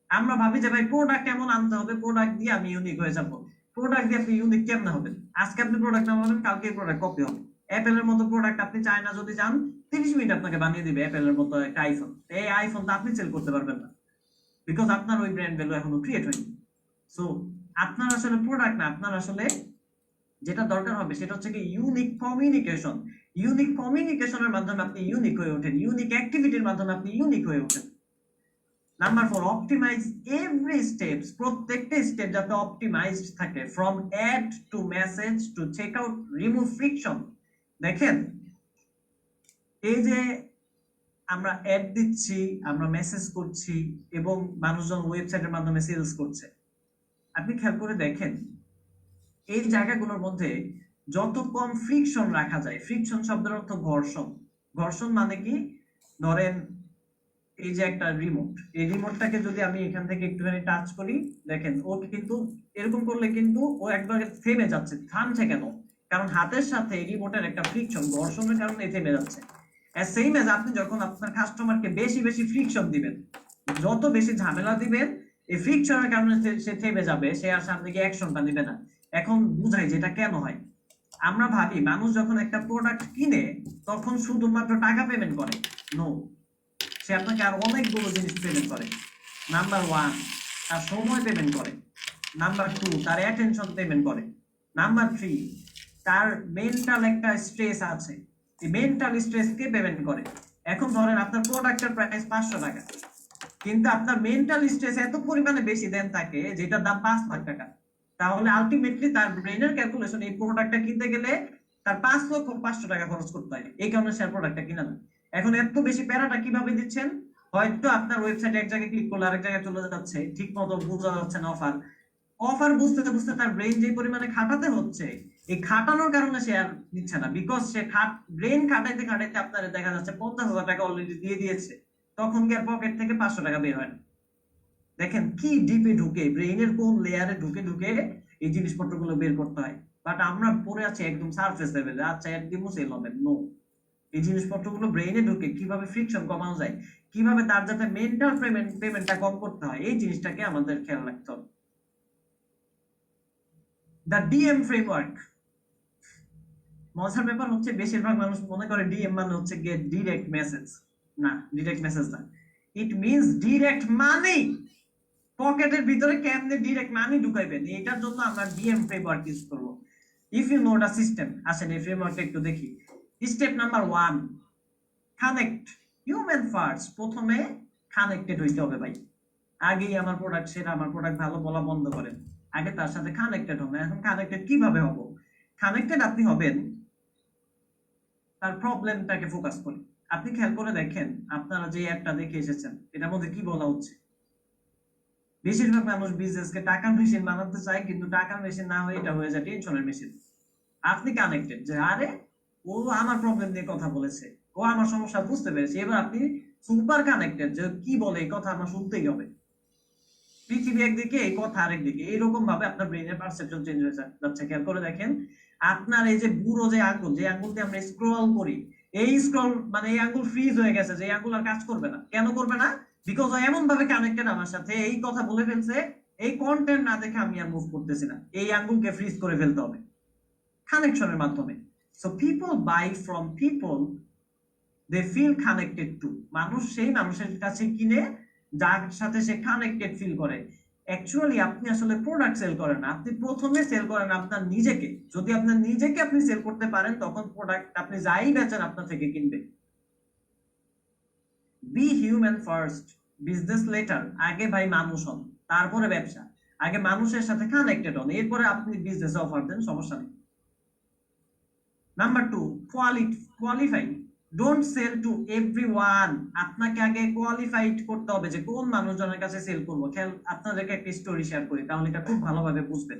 আমরা ভাবি যে ভাই প্রোডাক্ট এমন আনতে হবে, প্রোডাক্ট দিয়ে আমি ইউনিক হয়ে যাবো। প্রোডাক্ট দিয়ে আপনি ইউনিক কেমনে হবেন? আজকে আপনি প্রোডাক্ট নামাবেন, কালকে প্রোডাক্ট কপি হবে। অ্যাপেলের মতো প্রোডাক্ট আপনি চায়না যদি যান 30 মিনিট আপনাকে বানিয়ে দিবে অ্যাপেলের মতো একটা আইফোন। এই আইফোনটা আপনি সেল করতে পারবেন না, বিকজ আপনার ওই ব্র্যান্ড ভ্যালু এখনো ক্রিয়েট হয়নি। সো আপনার আসলে প্রোডাক্ট না, আপনার আসলে যেটা দরকার হবে সেটা হচ্ছে কি ইউনিক কমিউনিকেশন। ইউনিক কমিউনিকেশনের মাধ্যমে আপনি ইউনিক হয়ে ওঠেন, ইউনিক অ্যাক্টিভিটির মাধ্যমে আপনি ইউনিক হয়ে ওঠেন। নাম্বার 4, অপটিমাইজ এভরি স্টেপস, প্রত্যেকটা স্টেপ যাতে অপটিমাইজড থাকে, from ad to message to check out, remove friction. দেখেন এই যে আমরা অ্যাড দিচ্ছি, আমরা মেসেজ করছি এবং মানুষজন ওয়েবসাইটের মাধ্যমে সেলস করছে, আপনি খেয়াল করে দেখেন এই জায়গাগুলোর মধ্যে যত কম ফ্রিকশন রাখা যায়, ফ্রিকশন শব্দের অর্থ ঘর্ষণ। ঘর্ষণ মানে কি, ধরেন এই যে একটা রিমোট, এই রিমোটটাকে যদি আমি এখান থেকে একটুখানি টাচ করি, দেখেন ও কিন্তু এরকম করলে কিন্তু ও একবারে থেমে যাচ্ছে। থামছে কেন? কারণ হাতের সাথে এই রিমোটের একটা ফ্রিকশন, ঘর্ষণের কারণে থেমে যাচ্ছে। সেম এজ আপনি যখন আপনার কাস্টমারকে বেশি বেশি ফ্রিকশন দিবেন, যত বেশি ঝামেলা দিবেন, এই ফ্রিকশনের কারণে সে থেমে যাবে, সে আর সামনে গিয়ে অ্যাকশনটা দিবে না। এখন বুঝাই যেটা কেন হয়। আমরা ভাবি মানুষ যখন একটা প্রোডাক্ট কিনে তখন শুধুমাত্র টাকা পেমেন্ট করে। নো, সে আপনাকে আর অনেকগুলো জিনিস পেমেন্ট করে। নাম্বার 1, তার সময় পেমেন্ট করে। নাম্বার 2, তার অ্যাটেনশন পেমেন্ট করে। নাম্বার 3, তার মেন্টাল একটা স্ট্রেস আছে, এই মেন্টাল স্ট্রেসকে পেমেন্ট করে। এখন ধরেন আপনার প্রোডাক্টের প্রাইস 500 টাকা, কিন্তু আপনার মেন্টাল স্ট্রেস এত পরিমাণে বেশি দেন তাকে যেটার দাম 5 লাখ টাকা, তাহলে আলটিমেটলি তার ব্রেনের ক্যালকুলেশন এই প্রোডাক্টটা কিনতে গেলে তার 5,500,000 টাকা খরচ করতে হয়, এই কারণে সে প্রোডাক্টটা কিনা না। এখন এত বেশি প্যারাটা কিভাবে দিচ্ছেন? হয়তো আপনার ওয়েবসাইটে এক জায়গায় ক্লিক করলে আরেক জায়গায় চলে যাচ্ছে, ঠিক মতো বোঝা যাচ্ছে না অফার। অফার বুঝতে বুঝতে তার ব্রেন যে পরিমাণে খাটাতে হচ্ছে, এই খাটানোর কারণে সে আর নিচ্ছে না, বিকজ সে ব্রেন খাটাইতে খাটাইতে আপনার দেখা যাচ্ছে 50,000 টাকা অলরেডি দিয়ে দিয়েছে, তখন কি আর পকেট থেকে 500 টাকা বের হয় না। দেখেন কি ডিপে ঢুকে, ব্রেইনের কোন লেয়ারে ঢুকে ঢুকে এই জিনিসপত্রগুলো বের করতে হয়। বাট আমরা পড়ে আছি একদম সারফেস লেভেলে, আচ্ছা একদম সেল হবে। নো, এই জিনিসপত্রগুলো ব্রেইনে ঢুকে কিভাবে ফ্রিকশন কমানো যায়, কিভাবে তার যাতে মেন্টাল পেমেন্টটা কম করতে হয়, এই জিনিসটাকে আমাদের খেয়াল রাখতে হবে। The DM framework. মজার ব্যাপার হচ্ছে বেশিরভাগ মানুষ মনে করে ডিএম মানে হচ্ছে গেট ডিরেক্ট মেসেজ। না, ডিরেক্ট মেসেজ না, ইট মিনস ডিরেক্ট মানি। পকেটের ভিতরে কেমনে ডিরেক্ট মানি ঢুকাইবেন, এটার জন্য আমরা ডিএম ফ্রেমওয়ার্ক ইউজ করব। If you know the system, আসেন এই ফ্রেমওয়ার্কটা একটু দেখি। Step number 1, connect human first. প্রথমে কানেক্টেড হইতে হবে ভাই। আগেই আমার প্রোডাক্ট সেরা, আমার প্রোডাক্ট ভালো বলা বন্ধ করেন, আগে তার সাথে কানেক্টেড হবেন। এখন কানেক্টেড কিভাবে হব? কানেক্টেড আপনি হবেন তার প্রবলেমটাকে ফোকাস করে। আপনি খেয়াল করে দেখেন আপনারা যে অ্যাপটা দেখে এসেছেন এটার মধ্যে কি বলা হচ্ছে। বেশিরভাগ মানুষ বিজনেসকে টাকার মেশিন বানাতে চায়, কিন্তু টাকার মেশিন না হয়ে এটা হয়ে যায় টেনশনের মেশিন। আপনি কানেক্টেড যে আরে ও আমার প্রবলেম নিয়ে কথা বলেছে, ও আমার সমস্যা বুঝতে পেরেছে, এবার আপনি সুপার কানেক্টেড যে কি বলে এই কথা আমার শুনতেই হবে। পৃথিবী একদিকে, এই কথা আরেকদিকে, এইরকম ভাবে আপনার ব্রেইনের পারসেপশন চেঞ্জ হয়ে যাচ্ছে। খেয়াল করে দেখেন আপনার এই যে বুড়ো যে আঙ্গুল, যে আঙ্গুল দিয়ে আমরা স্ক্রল করি, এই স্ক্রল মানে এই আঙ্গুল ফ্রিজ হয়ে গেছে, যে আঙ্গুল আর কাজ করবে না। কেন করবে না? বিকজ এমন ভাবে কানেক্টেড আমার সাথে, এই কথা বলে ফেলছে, এই কন্টেন্ট না দেখে আমি আর মুভ করতেছি না, এই আঙ্গুলকে ফ্রিজ করে ফেলতে হবে কানেকশনের মাধ্যমে। So people buy from people they feel connected to. মানুষ সেই মানুষের কাছে কিনে যার সাথে সে কানেক্টেড ফিল করে। অ্যাকচুয়ালি আপনি আসলে প্রোডাক্ট সেল করেন না, আপনি প্রথমে সেল করেন আপনার নিজেকে। যদি আপনার নিজেকে আপনি সেল করতে পারেন তখন প্রোডাক্ট আপনি যাই বেচেন আপনার থেকে কিনবে। Be human first, business later. আগে ভাই মানুষ হন, তারপরে ব্যবসা। আগে মানুষের সাথে কানেক্টেড হন, এরপরে আপনি বিজনেস অফার দেন, সমস্যা নেই। Number 2, qualify. Don't sell to everyone. আপনাকে আগে কোয়ালিফাইড করতে হবে যে কোন মানুষজনের কাছে সেল করব। খেয়াল, আপনাদেরকে একটা স্টোরি শেয়ার করি তাহলে এটা খুব ভালোভাবে বুঝবেন।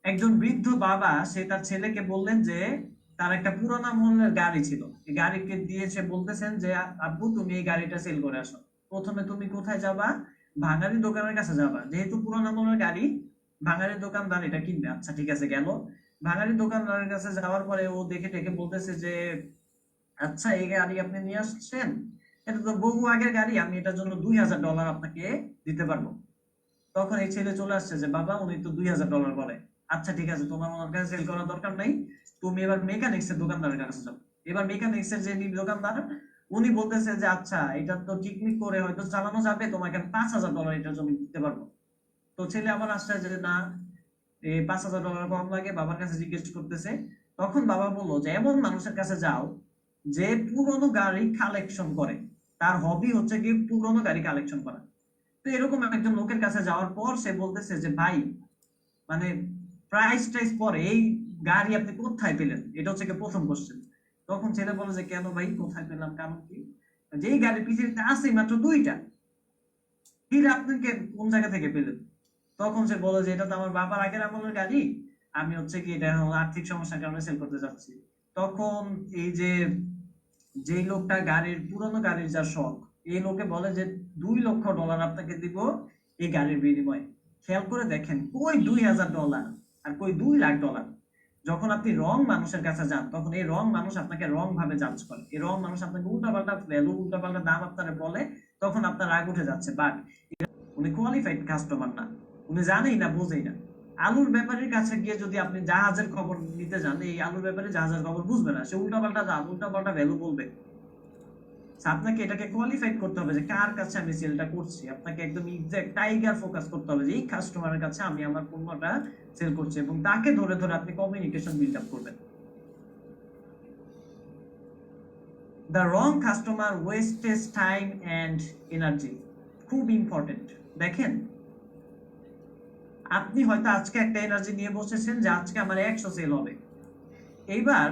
একজন বৃদ্ধ বাবা সে তার ছেলেকে বললেন যে তার একটা পুরোনো মডেলের গাড়ি ছিল, এই গাড়িকে দিয়েছে, বলতেছেন যে আব্বু তুমি এই গাড়িটা সেল করে আসো। প্রথমে তুমি কোথায় যাবা? ভাঙারি দোকানের কাছে যাবা, যেহেতু পুরোনো মডেলের গাড়ি ভাঙারি দোকানদার এটা কিনবে। আচ্ছা ঠিক আছে, গেল ভাঙারি দোকানদারের কাছে। যাওয়ার পরে ও দেখে টেকে বলতেছে যে আচ্ছা এই গাড়ি আপনি নিয়ে আসছেন, এটা তো বহু আগের গাড়ি, আমি এটার জন্য $2,000 আপনাকে দিতে পারবো। তখন এই ছেলে চলে আসছে যে বাবা উনি তো $2,000 বলে। আচ্ছা ঠিক আছে, তোমার ওনার কাছে সেল করার দরকার নাই, তুমি এবার মেকানিক্স এর দোকানদারের কাছে যাও। এবার মেকানিক্স এর যে দোকানদার উনি বলতেছে যে আচ্ছা এটা তো টিকমিক করে হয়তো চালানো যাবে, তোমাকে $5,000 এটার জন্য দিতে পারবো। তো ছেলে আবার আসছে যে না, $5,000 কম লাগে, বাবার কাছে জিজ্ঞেস করতেছে। তখন বাবা বললো যে এমন মানুষের কাছে যাও যে পুরনো গাড়ি কালেকশন করে, তার হবি হচ্ছে কি পুরনো গাড়ি কালেকশন করা। তো এরকম একজন লোকের কাছে যাওয়ার পর সে বলতেছে যে ভাই, মানে প্রাইস টাইস পরে এই গাড়ি আপনি কোথায় পেলেন, এটা হচ্ছে কি প্রথম কোশ্চেন। তখন ছেলে বলে যে কেন ভাই, কোথায় পেলাম, কারণ কি, যেই গাড়ি পৃথিবীতে আছে মাত্র 2টা, ফির আপনি কোন জায়গা থেকে পেলেন? তখন সে বলে যে এটা তো আমার বাবার আগের আমলের গাড়ি, আমি হচ্ছে কি এটা এখন আর্থিক সমস্যার কারণে সেল করতে যাচ্ছি। তখন এই যে যে লোকটা গাড়ির পুরনো গাড়ির যার শখ, এই লোকে বলে যে $2 লক্ষ আপনাকে দিব এই গাড়ির বিনিময়ে। খেয়াল করে দেখেন, কই $2,000 আর কই $2,00,000। যখন আপনি রং মানুষের কাছে যান তখন এই রং মানুষ আপনাকে রং ভাবে জাজ করে, এই রং মানুষ আপনাকে উল্টাপাল্টা ভ্যালু উল্টাপাল্টা দাম আপনারা বলে, তখন আপনার রাগ উঠে যাচ্ছে। বাট উনি কোয়ালিফাইড কাস্টমার না, উনি জানেই না, বোঝেই না। আলুর ব্যাপারীর কাছে গিয়ে যদি আপনি জাহাজের খবর নিতে যান, এই আলুর ব্যাপারে জাহাজের খবর বুঝবে না, সে উল্টাপাল্টা দাম উল্টাপাল্টা ভ্যালু বলবে। আপনাকে এটাকে কোয়ালিফাইড করতে হবে যে কার কাছে আমি সেলটা করছি। আপনাকে একদম এক্সাক্ট টাইগার ফোকাস করতে হবে যে এই কাস্টমারের কাছে আমি আমার পণ্যটা সেল করছি, এবং তাকে ধরে ধরে আপনি কমিউনিকেশন বিল্ড আপ করবেন। The wrong customer wastage time and energy, খুব ইম্পর্টেন্ট। দেখেন, আপনি হয়তো আজকে একটা এনার্জি নিয়ে বসেছেন যে আজকে আমার 100 সেল হবে। এইবার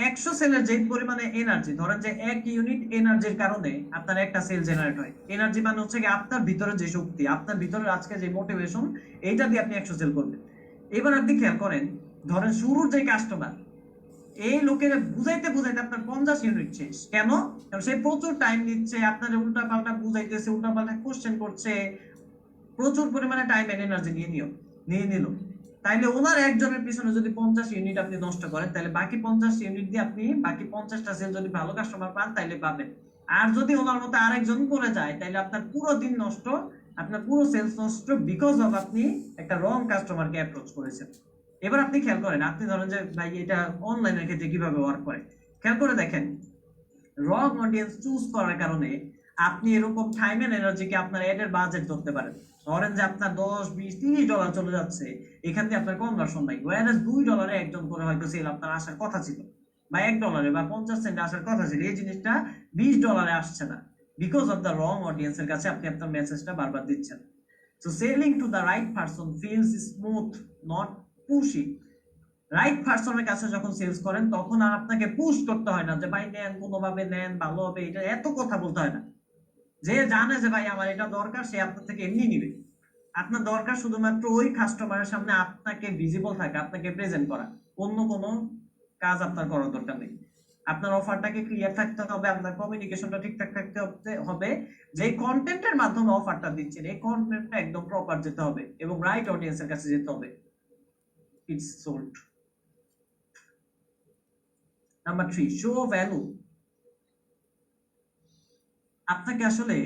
100 সেলের যে পরিমাণে এনার্জি, ধরেন যে 1 ইউনিট এনার্জির কারণে আপনার একটা সেল জেনারেট হয়। এনার্জি মানে হচ্ছে কি আপনার ভিতরে যে শক্তি, আপনার ভিতরে আজকে যে মোটিভেশন, এইটা দিয়ে আপনি 100 সেল করবেন। এবার আপনি খেয়াল করেন, ধরেন শুরুর যে কাস্টমার, এই লোকের বুঝাইতে বুঝাইতে আপনার 50 ইউনিট শেষ। কেন? কারণ সে প্রচুর টাইম নিচ্ছে, আপনার উল্টা পাল্টা বুঝাইতেছে, উল্টা পাল্টা কোশ্চেন করছে, প্রচুর পরিমাণে টাইম এন্ড এনার্জি নিয়ে নিল। তাইলে ওনার একজনের পিছনে যদি 50 ইউনিট আপনি নষ্ট করেন, তাহলে বাকি 50 ইউনিট দিয়ে আপনি বাকি 50টা সেল যদি ভালো কাস্টমার পান তাইলে পাবেন। আর যদি ওনার মতো আরেকজন করে যায়, তাহলে আপনার পুরো দিন নষ্ট, আপনার পুরো সেলস নষ্ট, বিকজ অফ আপনি একটা রং কাস্টমারকে অ্যাপ্রোচ করেছেন। এবার আপনি খেয়াল করেন, আপনি ধরেন যে ভাই এটা অনলাইনের ক্ষেত্রে কিভাবে ওয়ার্ক করে, খেয়াল করে দেখেন। রং অডিয়েন্স চুজ করার কারণে আপনি এরকম টাইম এন্ড এনার্জিকে আপনার এডের বাজেট ধরতে পারেন। ধরেন যে আপনার 10, 20, $30 চলে যাচ্ছে, এখান থেকে আপনার কনভার্সন নাই। ওয়ারেস $2 একজন করে হয়তো সেল আপনার আসার কথা ছিল, বা $1 বা 50 সেন্ট আসার কথা ছিল, এই জিনিসটা $20 আসছে না, বিকজ অফ দ্য রং অডিয়েন্সের কাছে আপনি আপনার মেসেজটা বারবার দিচ্ছেন। So selling to the right person feels smooth, not pushy. Right পারসনের কাছে যখন সেলস করেন তখন আর আপনাকে পুশ করতে হয় না যে ভাই নেন, কোনোভাবে নেন, ভালো হবে, এটা এত কথা বলতে হয় না। যে জানে যে ভাই আমার এটা দরকার, সে আপনার থেকে এমনি নিবে। আপনার দরকার শুধুমাত্র ওই কাস্টমারের সামনে আপনাকে ভিজিবল থাকা, আপনাকে প্রেজেন্ট করা, অন্য কোনো কাজ আপনার করার দরকার নেই। আপনার অফারটাকে ক্লিয়ার থাকতে হবে, আপনার কমিউনিকেশনটা ঠিকঠাক থাকতে হবে, যে কন্টেন্টের মাধ্যমে অফারটা দিচ্ছেন এই কন্টেন্টটা একদম প্রপার যেতে হবে এবং রাইট অডিয়েন্সের কাছে যেতে হবে। It's sold. Number 3, show value. আপনাকে আসলে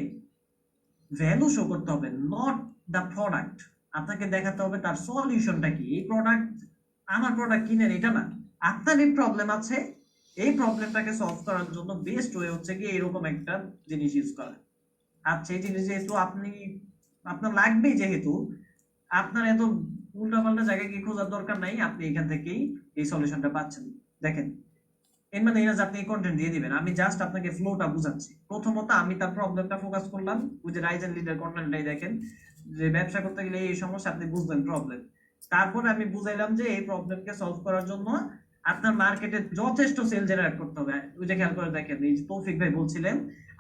ভ্যালু শো করতে হবে, নট দ্য প্রোডাক্ট। আপনাকে দেখাতে হবে তার সলিউশনটা কি। এই প্রোডাক্ট, আমার প্রোডাক্ট কিনেন এটা না, আপনার এই প্রবলেম আছে, এই প্রবলেমটাকে সলভ করার জন্য বেস্ট ওয়ে হচ্ছে কি এরকম একটা জিনিস ইউজ করা। আচ্ছা, এই জিনিস যেহেতু আপনার লাগবেই, যেহেতু আপনার এত উল্টাপাল্টা জায়গায় গিয়ে খোঁজার দরকার নাই, আপনি এখান থেকেই এই সলিউশনটা পাচ্ছেন। দেখেন, এর মানে এই যে আপনি কন্টেন্ট দিয়ে দিবেন, আমি জাস্ট আপনাকে ফ্লোটা বুঝাচ্ছি। প্রথমত আমি তার প্রবলেমটা ফোকাস করলাম, ওই যে রাইজ এন্ড লিডার কন্টেন্টটাই দেখেন, যে ব্যবসা করতে গেলে এই সমস্যা আপনি বুঝবেন প্রবলেম। তারপরে আমি বুঝাইলাম যে এই প্রবলেমকে সলভ করার জন্য আপনার মার্কেটে যথেষ্ট সেল জেনারেট করতে হবে। ওই যে খেয়াল করে দেখেন, এই যে তৌফিক ভাই বলছিলেন,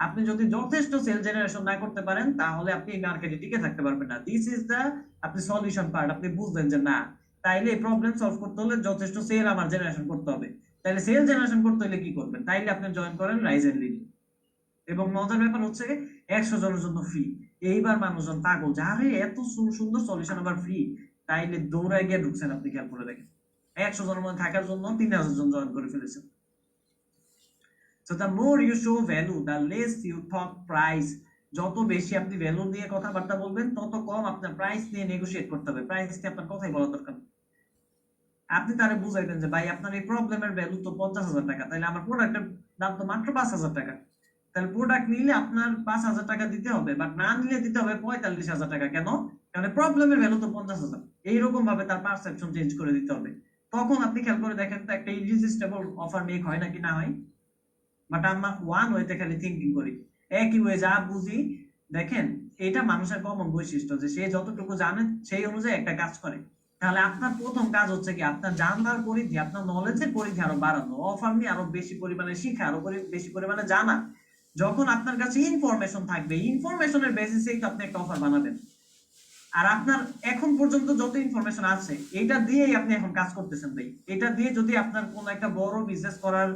আপনি যদি যথেষ্ট সেল জেনারেশন না করতে পারেন তাহলে আপনি এই মার্কেটে টিকে থাকতে পারবেন না। দিস ইজ দা আপনি সলিউশন পার্ট। আপনি বুঝলেন যে না, তাইলে এই প্রবলেম সলভ করতে হলে যথেষ্ট সেল আমার জেনারেশন করতে হবে। তাহলে সেল জেনারেশন করতে হলে কি করবেন? তাইলে আপনি জয়েন করেন রাইজ এন্ড লিড। এবং মজার ব্যাপার হচ্ছে 100 জনের জন্য ফ্রি। এইবার মানুষজন পাগল যে আরে এত সুন্দর সলিউশন আবার ফ্রি, তাইলে দৌড়ায় গিয়ে ঢুকছেন। আপনি খেয়াল করে দেখেন, 100 জনের মধ্যে থাকার জন্য 3000 জন জয়েন করে ফেলেছেন। So the more you show value, the less you talk price. যত বেশি আপনি ভ্যালু নিয়ে কথাবার্তা বলবেন তত কম আপনার প্রাইস নিয়ে নেগোশিয়েট করতে হবে। প্রাইস নিয়ে আপনার কথাই বলা দরকার। আপনি তারে বুঝাইবেন যে ভাই আপনার এই প্রবলেমের ভ্যালু তো 50,000 টাকা, তাহলে আমার প্রোডাক্টের দাম তো মাত্র 5,000 টাকা। তাহলে প্রোডাক্ট নিলে আপনার 5,000 টাকা দিতে হবে, বাট না নিলে দিতে হবে 45,000 টাকা। কেন? কারণ প্রবলেমের ভ্যালু তো 50,000। এইরকম ভাবে তার পারসেপশন চেঞ্জ করে দিতে হবে। তখন আপনি খেয়াল করে দেখেন তো একটা ইররেজিস্টেবল অফার মেক হয় নাকি না হয়। বাট আমরা ওয়ান ওয়েতে খালি থিঙ্কিং করি, একই ওয়ে যা বুঝি। দেখেন এটা মানুষের কমন বৈশিষ্ট্য যে সে যতটুকু জানে সেই অনুযায়ী একটা কাজ করে। তাহলে আপনার প্রথম কাজ হচ্ছে কি আপনার জানার পরিধি, আপনার নলেজের পরিধি আরো বাড়ানো, অফার নিয়ে আরো বেশি পরিমাণে শিখা, আরো বেশি পরিমাণে জানা। যখন আপনার কাছে ইনফরমেশন থাকবে, ইনফরমেশনের বেসিসেই তো আপনি একটা অফার বানাবেন। আর আপনার এখন পর্যন্ত যত ইনফরমেশন আছে এটা দিয়েই আপনি এখন কাজ করতেছেন ভাই। এটা দিয়ে যদি আপনার কোন একটা বড় বিজনেস করার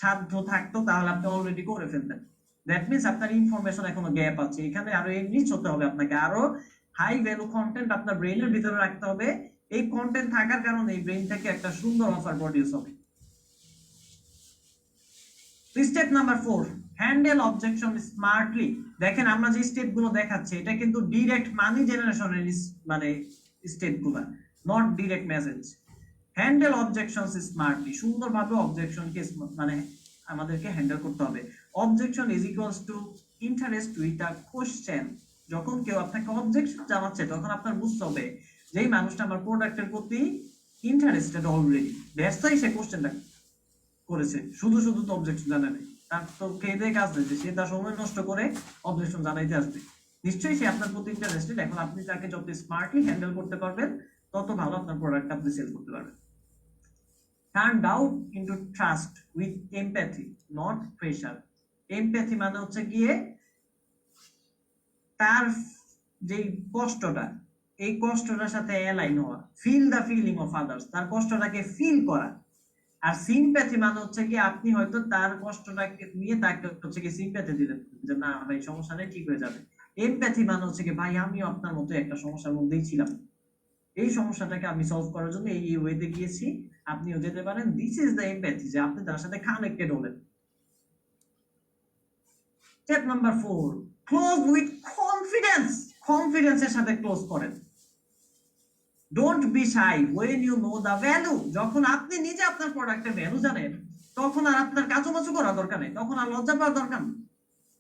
সাধ্য থাকতো তাহলে আপনি অলরেডি করে ফেলতেন। দ্যাট মিন্স আপনার ইনফরমেশন এখনো গ্যাপ আছে। এখানে আরো এনরিচ হতে হবে, আপনাকে আরো হাই ভ্যালু কন্টেন্ট আপনার ব্রেইনের ভিতরে রাখতে হবে। এই কন্টেন্ট থাকার কারণে এই ব্রেইন থেকে একটা সুন্দর অফার প্রডিউস হবে। Step number 4, handle objection smartly. দেখেন আমরা যে স্টেপ গুলো দেখাচ্ছি এটা কিন্তু ডিরেক্ট মানি জেনারেশনের মানে স্টেপ গুলো, not direct message. Handle objections smartly, সুন্দরভাবে অবজেকশনকে মানে আমাদেরকে হ্যান্ডেল করতে হবে। Objection is equals to interest with a question. যখন কেউ আপনাকে অবজেকশন জানাচ্ছে তখন আপনার বুঝতে হবে যে এই মানুষটা আমার প্রোডাক্টের প্রতি ইন্টারেস্টেড অলরেডি, দ্যাটস ওয়াই সে কোশ্চেনটা করেছে। শুধু শুধু তো অবজেকশন জানা নেই, তার তো খেয়ে দিয়ে কাজ নেই যে সে তার সময় নষ্ট করে অবজেকশন জানাইতে আসবে। নিশ্চয়ই সে আপনার প্রতি ইন্টারেস্টেড। এখন আপনি তাকে যত স্মার্টলি হ্যান্ডেল করতে পারবেন তত ভালো আপনার প্রোডাক্ট আপনি সেল করতে পারবেন। Turn doubt into trust with empathy, not pressure. Empathy মানে হচ্ছে গিয়ে তার যে কষ্টটা, এই কষ্টটার সাথে অ্যালাইন হওয়া, feel the feeling of others, তার কষ্টটাকে ফিল করা। আর সিম্প্যাথি মানে হচ্ছে কি আপনি হয়তো তার কষ্টটাকে নিয়ে তাকে হচ্ছে কি সিম্প্যাথি দিলেন যে না ভাই সমস্যা নেই, ঠিক হয়ে যাবে। এমপ্যাথি মানে হচ্ছে কি ভাই আমিও আপনার মতো একটা সমস্যার মধ্যেই ছিলাম, এই সমস্যাটাকে আমি সলভ করার জন্য এই ওয়েতে গিয়েছি, আপনিও যেতে পারেন। দিস ইজ দ্য এমপ্যাথি, যে আপনি তার সাথে কানেক্টেড হলেন। Step number 4, close with confidence. কনফিডেন্সের সাথে ক্লোজ করেন। Don't be shy when you know the value. যখন আপনি নিজে আপনার প্রোডাক্টের ভ্যালু জানেন তখন আর আপনার কাচুমাচু করা দরকার নেই, তখন আর লজ্জা পাওয়ার দরকার নেই,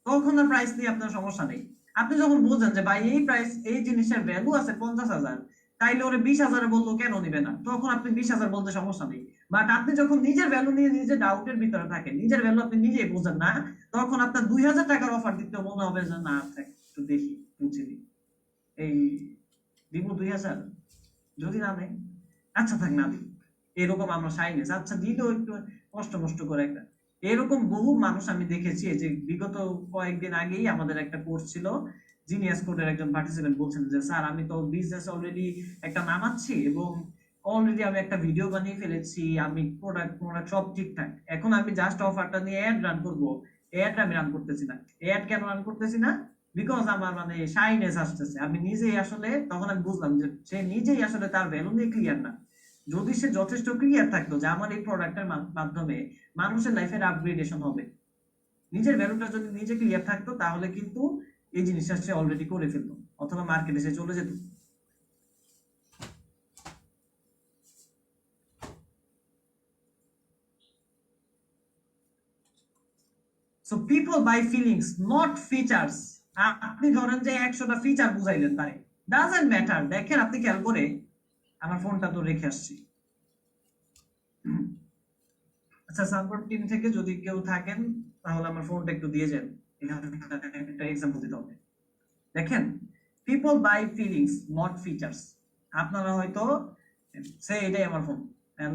তখন আর প্রাইস নিয়ে আপনার সমস্যা নেই। আপনি যখন বোঝেন যে ভাই এই প্রাইস, এই জিনিসের ভ্যালু আছে 50,000, তাইলে ওরে 20,000 বললো কেন নিবে না, তখন আপনি 20,000 বলতে সমস্যা নেই। বাট আপনি যখন নিজের ভ্যালু নিয়ে নিজে ডাউটের ভিতরে থাকেন, নিজের ভ্যালু আপনি নিজেই বোঝেন না, তখন আপনার 2,000 টাকার অফার দিতে মনে হবে যে না একটু দেখি বুঝিনি, এই দিব 2,000, যদি না নেই আচ্ছা থাক না দিই। এরকম আমরা সাইনেস, আচ্ছা দিলেও একটু কষ্ট কষ্ট করে একটা। এরকম বহু মানুষ আমি দেখেছি। যে বিগত কয়েকদিন আগেই আমাদের একটা কোর্স ছিল, জিনিয়াস কোডের একজন পার্টিসিপেন্ট বলছেন যে স্যার আমি তো বিজনেস অলরেডি একটা নামাচ্ছি এবং অলরেডি আমি একটা ভিডিও বানিয়ে ফেলেছি, আমি প্রোডাক্ট সব ঠিকঠাক, এখন আমি জাস্ট অফারটা নিয়ে অ্যাড রান করবো, অ্যাড আমি রান করতেছি না। অ্যাড কেন রান করতেছি না? বিকজ আমার মানে শাইনেস আসতেছে। আমি নিজেই আসলে, তখন আমি বুঝলাম যে সে নিজেই আসলে তার ভ্যালু নিয়ে ক্লিয়ার না। যদি সে যথেষ্ট ক্লিয়ার থাকতো যে আমার এই প্রোডাক্টের মাধ্যমে মানুষের লাইফের আপগ্রেডেশন হবে, নিজের ভ্যালুটা যদি নিজে ক্লিয়ার থাকতো তাহলে কিন্তু এই জিনিসটা সে অলরেডি করে ফেলতো অথবা মার্কেটে সে চলে যেত। So people buy feelings not features. আপনি ধরেন যে 100টা ফিচার বুঝাইলেন তারে, ডাজন্ট ম্যাটার। দেখেন আপনি খেয়াল করে, আমার ফোনটা তো রেখে আসছি। আচ্ছা সাপোর্ট টিম থেকে যদি কেউ থাকেন তাহলে আমার ফোনটা একটু দিয়ে যান, এখানে একটা এক্সাম্পল দিতে হবে। দেখেন people buy feelings not features. আপনারা হয়তো সে এটাই আমার ফোন,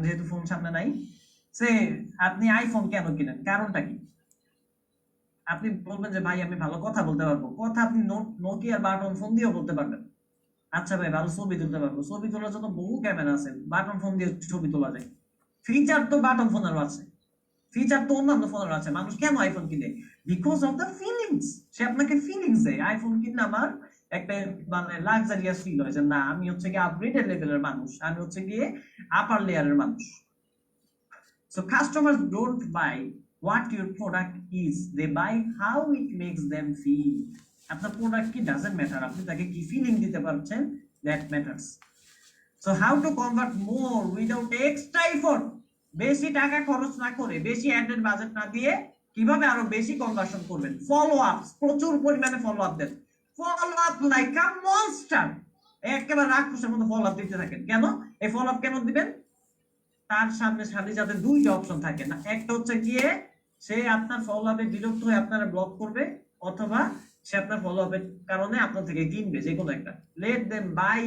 যেহেতু ফোন সামনে নাই, সে আপনি আইফোন কেন কিনেন, কারণটা কি? আপনি বলবেন যে ভাই আমি ভালো কথা বলতে পারবো। কথা আপনি নোকিয়ার বাটন ফোন দিয়েও বলতে পারবেন। আচ্ছা ভাই ভালো ছবি তুলতে পারবো, ছবি তোলার জন্য বহু ক্যামেরা আছে, বাটন ফোন দিয়ে ছবি তোলা যায়। ফিচার তো বাটন ফোনেরও আছে, ফিচার তো অন্যান্য ফোনের আছে। মানুষ কেন আইফোন কিনে? Because of the feelings. সে আপনাকে ফিলিংস দেয়। আইফোন কিনলে আমার একটা মানে লাক্সারিয়াস ফিল হয় যে না আমি হচ্ছে গিয়ে আপগ্রেডেড লেভেলের মানুষ, আমি হচ্ছে গিয়ে আপার লেয়ারের মানুষ। So customers don't buy what your product is, they buy how it makes them feel. আপনার প্রোডাক্ট কি ডাজন্ট ম্যাটার, আপনি তাকে কি ফিলিং দিতে পারছেন, that matters. So how to convert more without extra effort. বেশি টাকা খরচ না করে, বেশি অ্যাডেড বাজেট না দিয়ে কিভাবে আরো বেশি কনভার্সন করবেন? ফলো আপ, প্রচুর পরিমাণে ফলো আপ দেন। Follow up like a monster, একেবারে রাক্ষসের মতো ফলো আপ দিতে থাকেন। কেন এই ফলো আপ কেন দিবেন? তার সামনে সাথে যাতে দুইটা অপশন থাকে না, একটা হচ্ছে গিয়ে সে আপনার ফলো আপে বিরক্ত হয়ে আপনারা ব্লক করবে, অথবা সে আপনার ফলো আপের কারণে আপনার থেকে কিনবে, যে কোনো একটা। Let them by